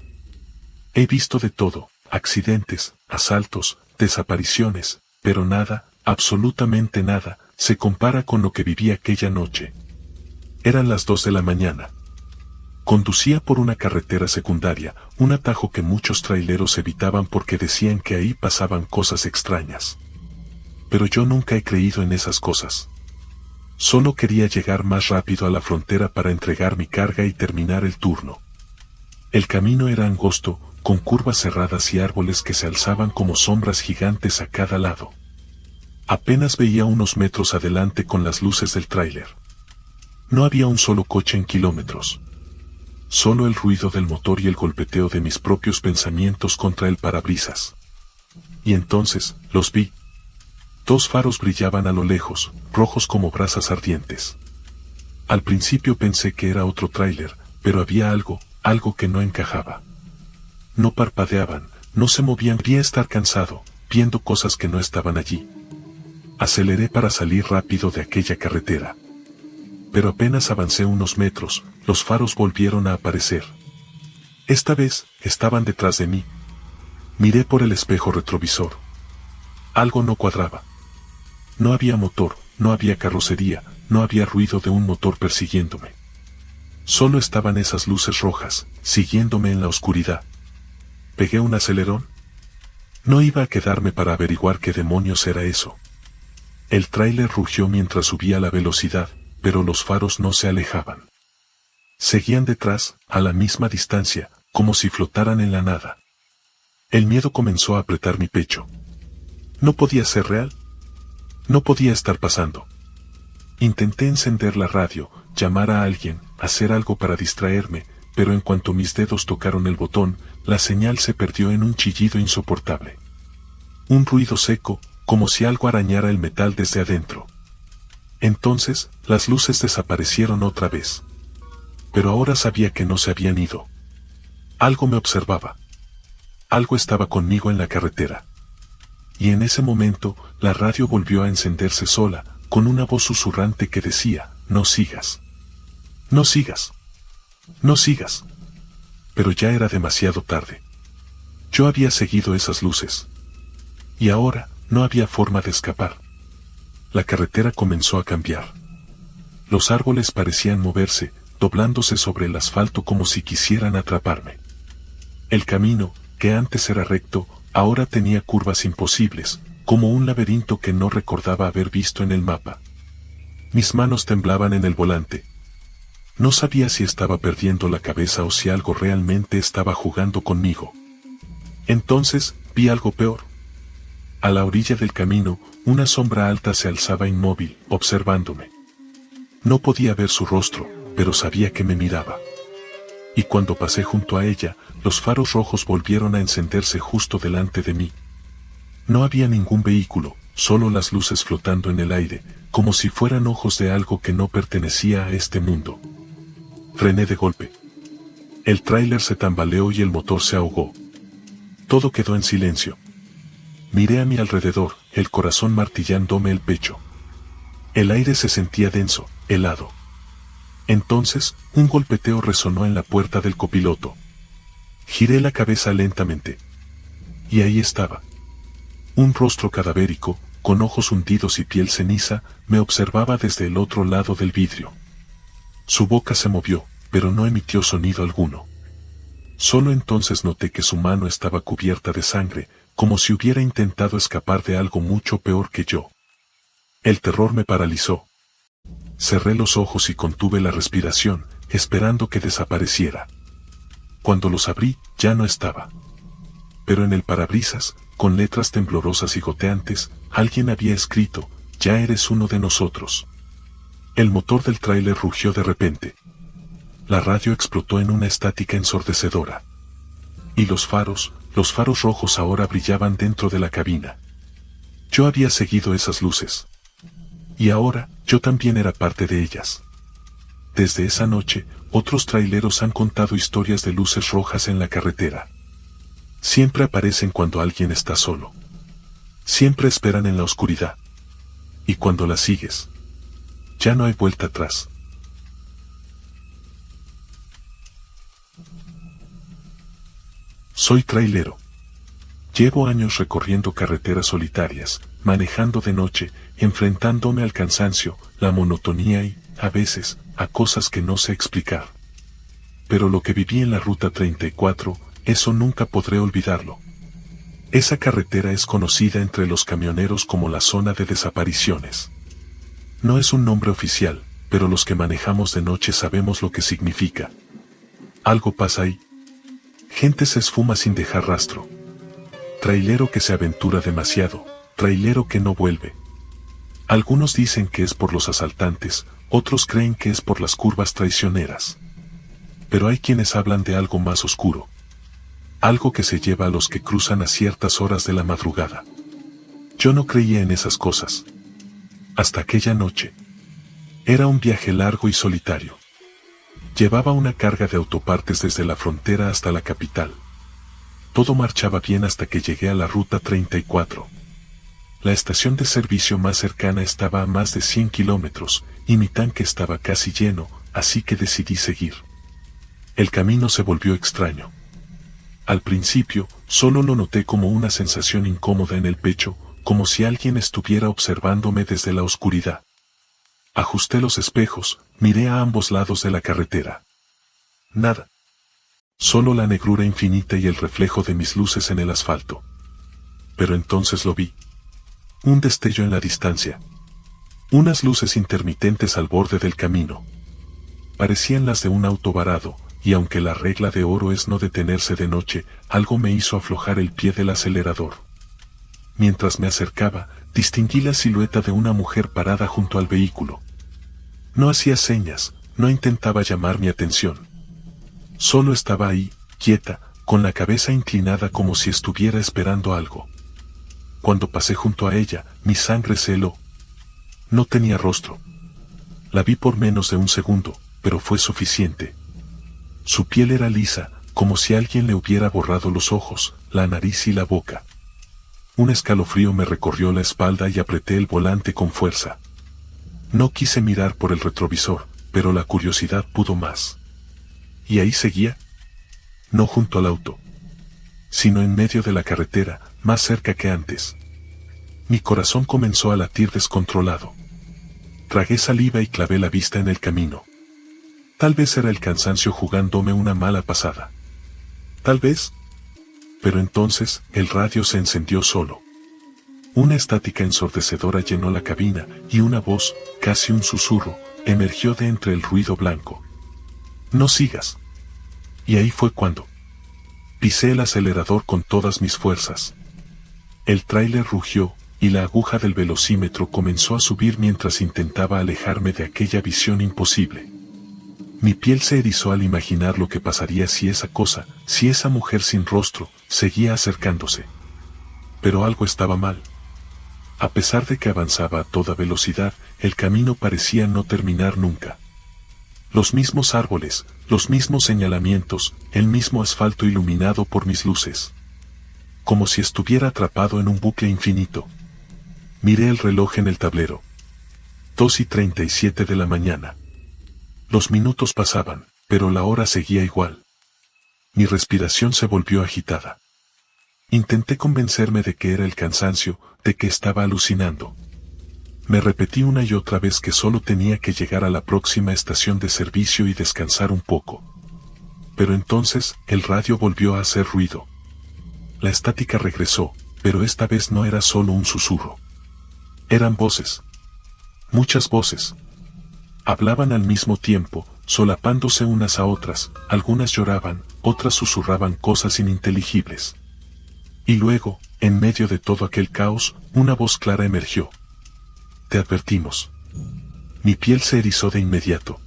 He visto de todo, accidentes, asaltos, desapariciones, pero nada, absolutamente nada, se compara con lo que viví aquella noche. Eran las 2 de la mañana. Conducía por una carretera secundaria, un atajo que muchos traileros evitaban porque decían que ahí pasaban cosas extrañas. Pero yo nunca he creído en esas cosas. Solo quería llegar más rápido a la frontera para entregar mi carga y terminar el turno. El camino era angosto, con curvas cerradas y árboles que se alzaban como sombras gigantes a cada lado. Apenas veía unos metros adelante con las luces del tráiler. No había un solo coche en kilómetros. Solo el ruido del motor y el golpeteo de mis propios pensamientos contra el parabrisas. Y entonces, los vi. 2 faros brillaban a lo lejos, rojos como brasas ardientes. Al principio pensé que era otro tráiler, pero había algo que no encajaba. No parpadeaban, no se movían. Quería estar cansado, viendo cosas que no estaban allí. Aceleré para salir rápido de aquella carretera. Pero apenas avancé unos metros, los faros volvieron a aparecer. Esta vez, estaban detrás de mí. Miré por el espejo retrovisor. Algo no cuadraba. No había motor, no había carrocería, no había ruido de un motor persiguiéndome. Solo estaban esas luces rojas, siguiéndome en la oscuridad. ¿Pegué un acelerón? No iba a quedarme para averiguar qué demonios era eso. El tráiler rugió mientras subía la velocidad, pero los faros no se alejaban. Seguían detrás, a la misma distancia, como si flotaran en la nada. El miedo comenzó a apretar mi pecho. No podía ser real. No podía estar pasando. Intenté encender la radio, llamar a alguien, hacer algo para distraerme, pero en cuanto mis dedos tocaron el botón, la señal se perdió en un chillido insoportable. Un ruido seco, como si algo arañara el metal desde adentro. Entonces, las luces desaparecieron otra vez. Pero ahora sabía que no se habían ido. Algo me observaba. Algo estaba conmigo en la carretera. Y en ese momento, la radio volvió a encenderse sola, con una voz susurrante que decía, no sigas. No sigas. No sigas. Pero ya era demasiado tarde. Yo había seguido esas luces. Y ahora, no había forma de escapar. La carretera comenzó a cambiar. Los árboles parecían moverse, doblándose sobre el asfalto como si quisieran atraparme. El camino, que antes era recto, ahora tenía curvas imposibles, como un laberinto que no recordaba haber visto en el mapa. Mis manos temblaban en el volante. No sabía si estaba perdiendo la cabeza o si algo realmente estaba jugando conmigo. Entonces, vi algo peor. A la orilla del camino, una sombra alta se alzaba inmóvil, observándome. No podía ver su rostro, pero sabía que me miraba. Y cuando pasé junto a ella, los faros rojos volvieron a encenderse justo delante de mí. No había ningún vehículo, solo las luces flotando en el aire, como si fueran ojos de algo que no pertenecía a este mundo. Frené de golpe. El tráiler se tambaleó y el motor se ahogó. Todo quedó en silencio. Miré a mi alrededor, el corazón martillándome el pecho. El aire se sentía denso, helado. Entonces, un golpeteo resonó en la puerta del copiloto. Giré la cabeza lentamente. Y ahí estaba. Un rostro cadavérico, con ojos hundidos y piel ceniza, me observaba desde el otro lado del vidrio. Su boca se movió, pero no emitió sonido alguno. Solo entonces noté que su mano estaba cubierta de sangre, como si hubiera intentado escapar de algo mucho peor que yo. El terror me paralizó. Cerré los ojos y contuve la respiración, esperando que desapareciera. Cuando los abrí, ya no estaba. Pero en el parabrisas, con letras temblorosas y goteantes, alguien había escrito: «Ya eres uno de nosotros». El motor del tráiler rugió de repente. La radio explotó en una estática ensordecedora. Y los faros rojos ahora brillaban dentro de la cabina. Yo había seguido esas luces. Y ahora, yo también era parte de ellas. Desde esa noche, otros traileros han contado historias de luces rojas en la carretera. Siempre aparecen cuando alguien está solo. Siempre esperan en la oscuridad. Y cuando la sigues, ya no hay vuelta atrás. Soy trailero. Llevo años recorriendo carreteras solitarias, manejando de noche, enfrentándome al cansancio, la monotonía y, a veces, a cosas que no sé explicar. Pero lo que viví en la Ruta 34, eso nunca podré olvidarlo. Esa carretera es conocida entre los camioneros como la zona de desapariciones. No es un nombre oficial, pero los que manejamos de noche sabemos lo que significa. Algo pasa ahí. Gente se esfuma sin dejar rastro. Trailero que se aventura demasiado, trailero que no vuelve. Algunos dicen que es por los asaltantes, otros creen que es por las curvas traicioneras. Pero hay quienes hablan de algo más oscuro. Algo que se lleva a los que cruzan a ciertas horas de la madrugada. Yo no creía en esas cosas. Hasta aquella noche. Era un viaje largo y solitario. Llevaba una carga de autopartes desde la frontera hasta la capital. Todo marchaba bien hasta que llegué a la Ruta 34. La estación de servicio más cercana estaba a más de 100 kilómetros, y mi tanque estaba casi lleno, así que decidí seguir. El camino se volvió extraño. Al principio, solo lo noté como una sensación incómoda en el pecho, como si alguien estuviera observándome desde la oscuridad. Ajusté los espejos, miré a ambos lados de la carretera. Nada. Solo la negrura infinita y el reflejo de mis luces en el asfalto. Pero entonces lo vi. Un destello en la distancia. Unas luces intermitentes al borde del camino. Parecían las de un auto varado, y aunque la regla de oro es no detenerse de noche, algo me hizo aflojar el pie del acelerador. Mientras me acercaba, distinguí la silueta de una mujer parada junto al vehículo. No hacía señas, no intentaba llamar mi atención. Solo estaba ahí, quieta, con la cabeza inclinada como si estuviera esperando algo. Cuando pasé junto a ella, mi sangre se heló. No tenía rostro. La vi por menos de un segundo, pero fue suficiente. Su piel era lisa, como si alguien le hubiera borrado los ojos, la nariz y la boca. Un escalofrío me recorrió la espalda y apreté el volante con fuerza. No quise mirar por el retrovisor, pero la curiosidad pudo más. ¿Y ahí seguía? No junto al auto, sino en medio de la carretera, más cerca que antes. Mi corazón comenzó a latir descontrolado. Tragué saliva y clavé la vista en el camino. Tal vez era el cansancio jugándome una mala pasada. Tal vez. Pero entonces, el radio se encendió solo. Una estática ensordecedora llenó la cabina, y una voz, casi un susurro, emergió de entre el ruido blanco. «No sigas». Y ahí fue cuando pisé el acelerador con todas mis fuerzas. El tráiler rugió, y la aguja del velocímetro comenzó a subir mientras intentaba alejarme de aquella visión imposible. Mi piel se erizó al imaginar lo que pasaría si esa mujer sin rostro, seguía acercándose. Pero algo estaba mal. A pesar de que avanzaba a toda velocidad, el camino parecía no terminar nunca. Los mismos árboles, los mismos señalamientos, el mismo asfalto iluminado por mis luces. Como si estuviera atrapado en un bucle infinito. Miré el reloj en el tablero. 2:37 de la mañana. Los minutos pasaban, pero la hora seguía igual. Mi respiración se volvió agitada. Intenté convencerme de que era el cansancio, de que estaba alucinando. Me repetí una y otra vez que solo tenía que llegar a la próxima estación de servicio y descansar un poco. Pero entonces, el radio volvió a hacer ruido. La estática regresó, pero esta vez no era solo un susurro. Eran voces. Muchas voces. Hablaban al mismo tiempo, solapándose unas a otras, algunas lloraban, otras susurraban cosas ininteligibles. Y luego, en medio de todo aquel caos, una voz clara emergió. Te advertimos. Mi piel se erizó de inmediato.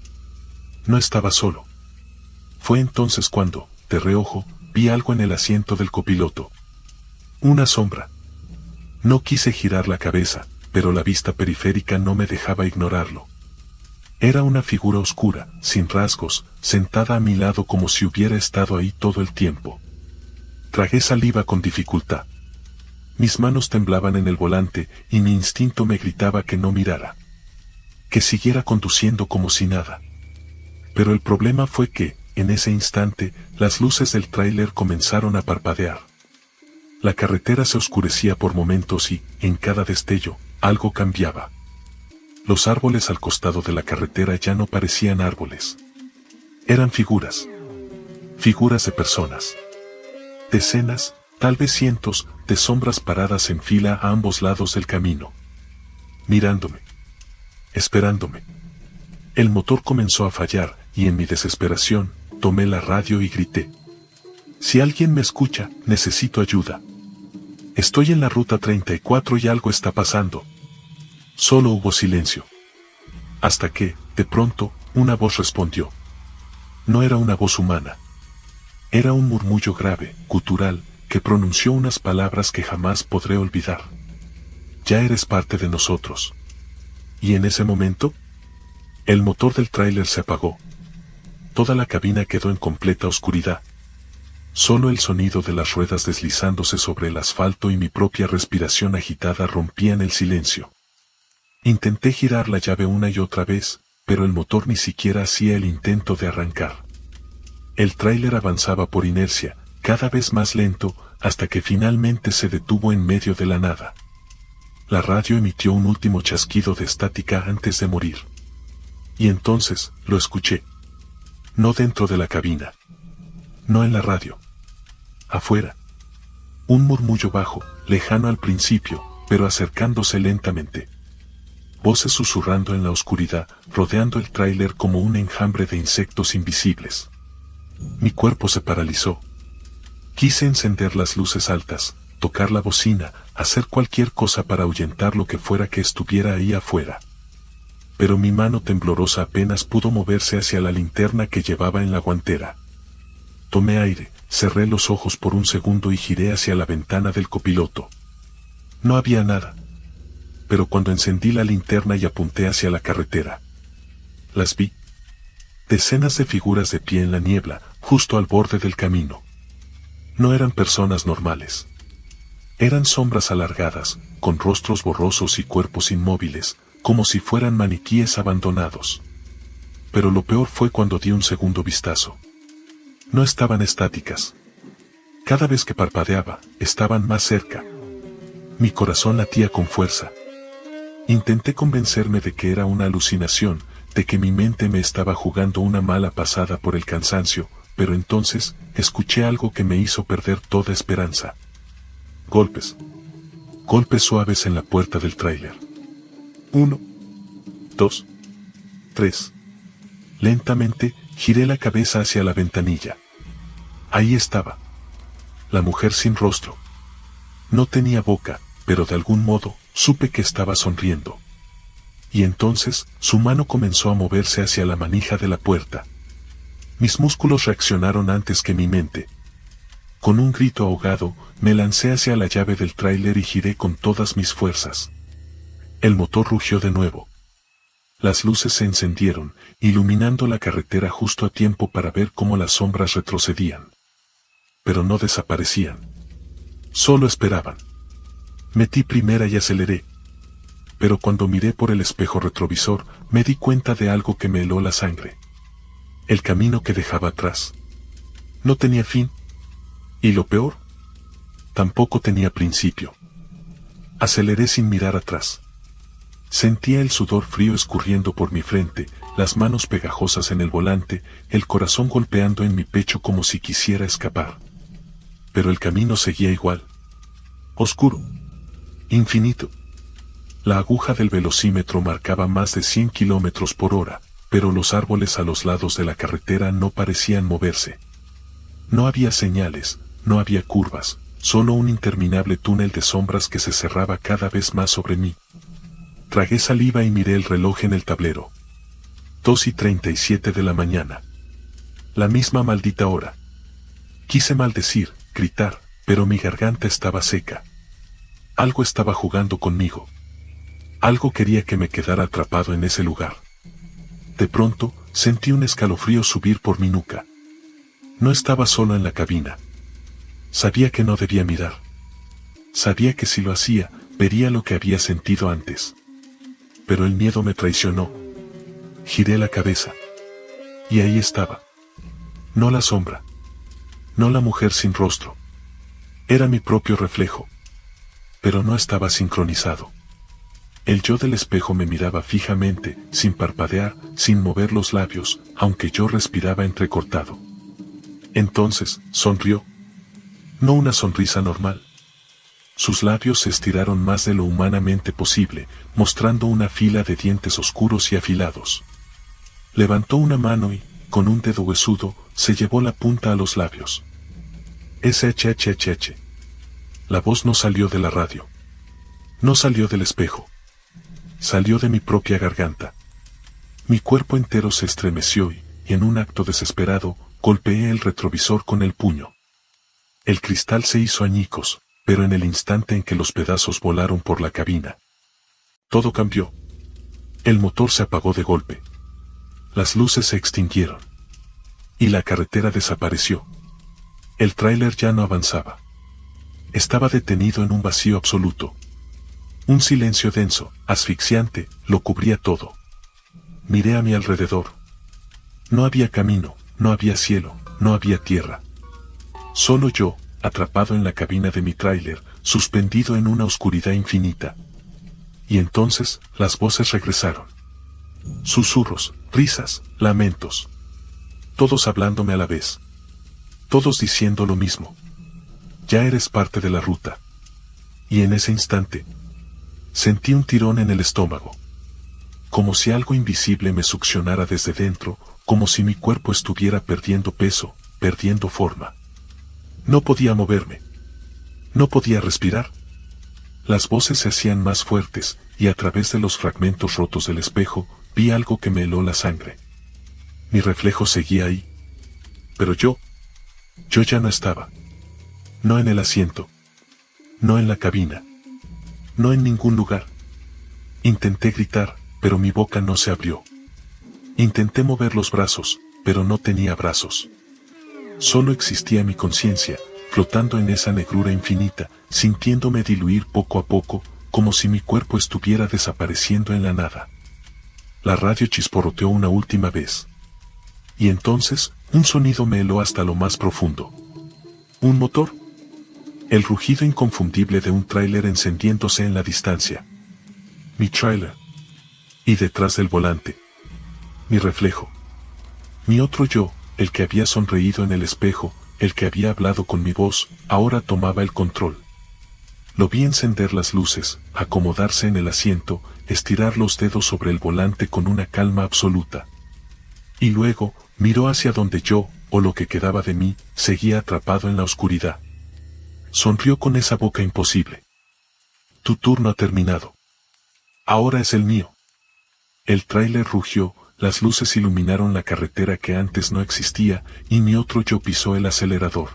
No estaba solo. Fue entonces cuando, de reojo, vi algo en el asiento del copiloto. Una sombra. No quise girar la cabeza, pero la vista periférica no me dejaba ignorarlo. Era una figura oscura, sin rasgos, sentada a mi lado como si hubiera estado ahí todo el tiempo. Tragué saliva con dificultad. Mis manos temblaban en el volante y mi instinto me gritaba que no mirara. Que siguiera conduciendo como si nada. Pero el problema fue que, en ese instante, las luces del tráiler comenzaron a parpadear. La carretera se oscurecía por momentos y, en cada destello, algo cambiaba. Los árboles al costado de la carretera ya no parecían árboles. Eran figuras. Figuras de personas. Decenas, tal vez cientos, de sombras paradas en fila a ambos lados del camino. Mirándome. Esperándome. El motor comenzó a fallar, y en mi desesperación, tomé la radio y grité. Si alguien me escucha, necesito ayuda. Estoy en la ruta 34 y algo está pasando. Solo hubo silencio. Hasta que, de pronto, una voz respondió. No era una voz humana. Era un murmullo grave, gutural, que pronunció unas palabras que jamás podré olvidar. Ya eres parte de nosotros. Y en ese momento, el motor del tráiler se apagó. Toda la cabina quedó en completa oscuridad. Solo el sonido de las ruedas deslizándose sobre el asfalto y mi propia respiración agitada rompían el silencio. Intenté girar la llave una y otra vez, pero el motor ni siquiera hacía el intento de arrancar. El tráiler avanzaba por inercia, cada vez más lento, hasta que finalmente se detuvo en medio de la nada. La radio emitió un último chasquido de estática antes de morir. Y entonces, lo escuché. No dentro de la cabina. No en la radio. Afuera. Un murmullo bajo, lejano al principio, pero acercándose lentamente. Voces susurrando en la oscuridad, rodeando el tráiler como un enjambre de insectos invisibles. Mi cuerpo se paralizó. Quise encender las luces altas, tocar la bocina, hacer cualquier cosa para ahuyentar lo que fuera que estuviera ahí afuera. Pero mi mano temblorosa apenas pudo moverse hacia la linterna que llevaba en la guantera. Tomé aire, cerré los ojos por un segundo y giré hacia la ventana del copiloto. No había nada. Pero cuando encendí la linterna y apunté hacia la carretera, las vi. Decenas de figuras de pie en la niebla, justo al borde del camino. No eran personas normales. Eran sombras alargadas, con rostros borrosos y cuerpos inmóviles, como si fueran maniquíes abandonados. Pero lo peor fue cuando di un segundo vistazo. No estaban estáticas. Cada vez que parpadeaba, estaban más cerca. Mi corazón latía con fuerza. Intenté convencerme de que era una alucinación, de que mi mente me estaba jugando una mala pasada por el cansancio, pero entonces, escuché algo que me hizo perder toda esperanza. Golpes. Golpes suaves en la puerta del tráiler. 1, 2, 3. Lentamente, giré la cabeza hacia la ventanilla. Ahí estaba. La mujer sin rostro. No tenía boca, pero de algún modo, supe que estaba sonriendo. Y entonces, su mano comenzó a moverse hacia la manija de la puerta. Mis músculos reaccionaron antes que mi mente. Con un grito ahogado, me lancé hacia la llave del tráiler y giré con todas mis fuerzas. El motor rugió de nuevo. Las luces se encendieron, iluminando la carretera justo a tiempo para ver cómo las sombras retrocedían. Pero no desaparecían. Solo esperaban. Metí primera y aceleré. Pero cuando miré por el espejo retrovisor, me di cuenta de algo que me heló la sangre. El camino que dejaba atrás no tenía fin. Y lo peor, tampoco tenía principio. Aceleré sin mirar atrás. Sentía el sudor frío escurriendo por mi frente, las manos pegajosas en el volante, el corazón golpeando en mi pecho como si quisiera escapar. Pero el camino seguía igual. Oscuro. Infinito. La aguja del velocímetro marcaba más de 100 kilómetros por hora, pero los árboles a los lados de la carretera no parecían moverse. No había señales, no había curvas, solo un interminable túnel de sombras que se cerraba cada vez más sobre mí. Tragué saliva y miré el reloj en el tablero. 2:37 de la mañana. La misma maldita hora. Quise maldecir, gritar, pero mi garganta estaba seca. Algo estaba jugando conmigo. Algo quería que me quedara atrapado en ese lugar. De pronto, sentí un escalofrío subir por mi nuca. No estaba solo en la cabina. Sabía que no debía mirar. Sabía que si lo hacía, vería lo que había sentido antes. Pero el miedo me traicionó. Giré la cabeza. Y ahí estaba. No la sombra. No la mujer sin rostro. Era mi propio reflejo. Pero no estaba sincronizado. El yo del espejo me miraba fijamente, sin parpadear, sin mover los labios, aunque yo respiraba entrecortado. Entonces, sonrió. No una sonrisa normal. Sus labios se estiraron más de lo humanamente posible, mostrando una fila de dientes oscuros y afilados. Levantó una mano y, con un dedo huesudo, se llevó la punta a los labios. SHHH. La voz no salió de la radio. No salió del espejo. Salió de mi propia garganta. Mi cuerpo entero se estremeció y, en un acto desesperado, golpeé el retrovisor con el puño. El cristal se hizo añicos, pero en el instante en que los pedazos volaron por la cabina, todo cambió. El motor se apagó de golpe. Las luces se extinguieron. Y la carretera desapareció. El tráiler ya no avanzaba. Estaba detenido en un vacío absoluto. Un silencio denso, asfixiante, lo cubría todo. Miré a mi alrededor. No había camino, no había cielo, no había tierra. Solo yo, atrapado en la cabina de mi tráiler, suspendido en una oscuridad infinita. Y entonces, las voces regresaron. Susurros, risas, lamentos. Todos hablándome a la vez. Todos diciendo lo mismo. Ya eres parte de la ruta. Y en ese instante, sentí un tirón en el estómago. Como si algo invisible me succionara desde dentro, como si mi cuerpo estuviera perdiendo peso, perdiendo forma. No podía moverme. No podía respirar. Las voces se hacían más fuertes, y a través de los fragmentos rotos del espejo, vi algo que me heló la sangre. Mi reflejo seguía ahí. Pero yo ya no estaba. No en el asiento. No en la cabina. No en ningún lugar. Intenté gritar, pero mi boca no se abrió. Intenté mover los brazos, pero no tenía brazos. Solo existía mi conciencia, flotando en esa negrura infinita, sintiéndome diluir poco a poco, como si mi cuerpo estuviera desapareciendo en la nada. La radio chisporroteó una última vez. Y entonces, un sonido me heló hasta lo más profundo. ¿Un motor? El rugido inconfundible de un tráiler encendiéndose en la distancia. Mi tráiler. Y detrás del volante. Mi reflejo. Mi otro yo, el que había sonreído en el espejo, el que había hablado con mi voz, ahora tomaba el control. Lo vi encender las luces, acomodarse en el asiento, estirar los dedos sobre el volante con una calma absoluta. Y luego, miró hacia donde yo, o lo que quedaba de mí, seguía atrapado en la oscuridad. Sonrió con esa boca imposible. Tu turno ha terminado. Ahora es el mío. El tráiler rugió, las luces iluminaron la carretera que antes no existía, y mi otro yo pisó el acelerador.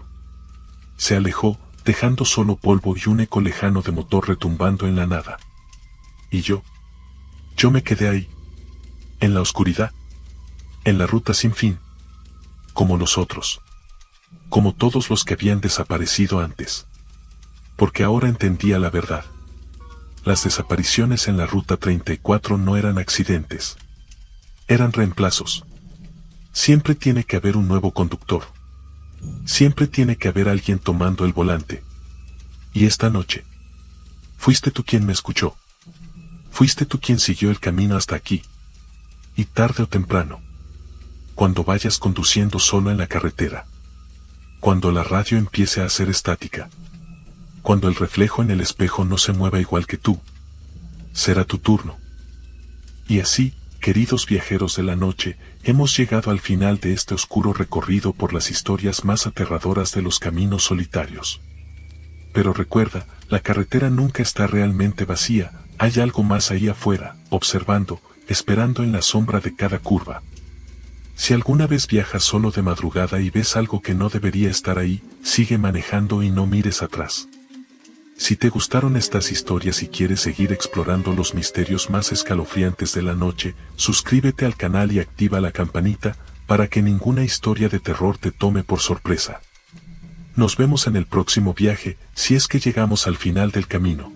Se alejó, dejando solo polvo y un eco lejano de motor retumbando en la nada. Y yo, Yo me quedé ahí, en la oscuridad, en la ruta sin fin, como los otros, como todos los que habían desaparecido antes. Porque ahora entendía la verdad. Las desapariciones en la ruta 34 no eran accidentes. Eran reemplazos. Siempre tiene que haber un nuevo conductor. Siempre tiene que haber alguien tomando el volante. Y esta noche, fuiste tú quien me escuchó. Fuiste tú quien siguió el camino hasta aquí. Y tarde o temprano, cuando vayas conduciendo solo en la carretera, cuando la radio empiece a ser estática, cuando el reflejo en el espejo no se mueva igual que tú, será tu turno. Y así, queridos viajeros de la noche, hemos llegado al final de este oscuro recorrido por las historias más aterradoras de los caminos solitarios. Pero recuerda, la carretera nunca está realmente vacía, hay algo más ahí afuera, observando, esperando en la sombra de cada curva. Si alguna vez viajas solo de madrugada y ves algo que no debería estar ahí, sigue manejando y no mires atrás. Si te gustaron estas historias y quieres seguir explorando los misterios más escalofriantes de la noche, suscríbete al canal y activa la campanita, para que ninguna historia de terror te tome por sorpresa. Nos vemos en el próximo viaje, si es que llegamos al final del camino.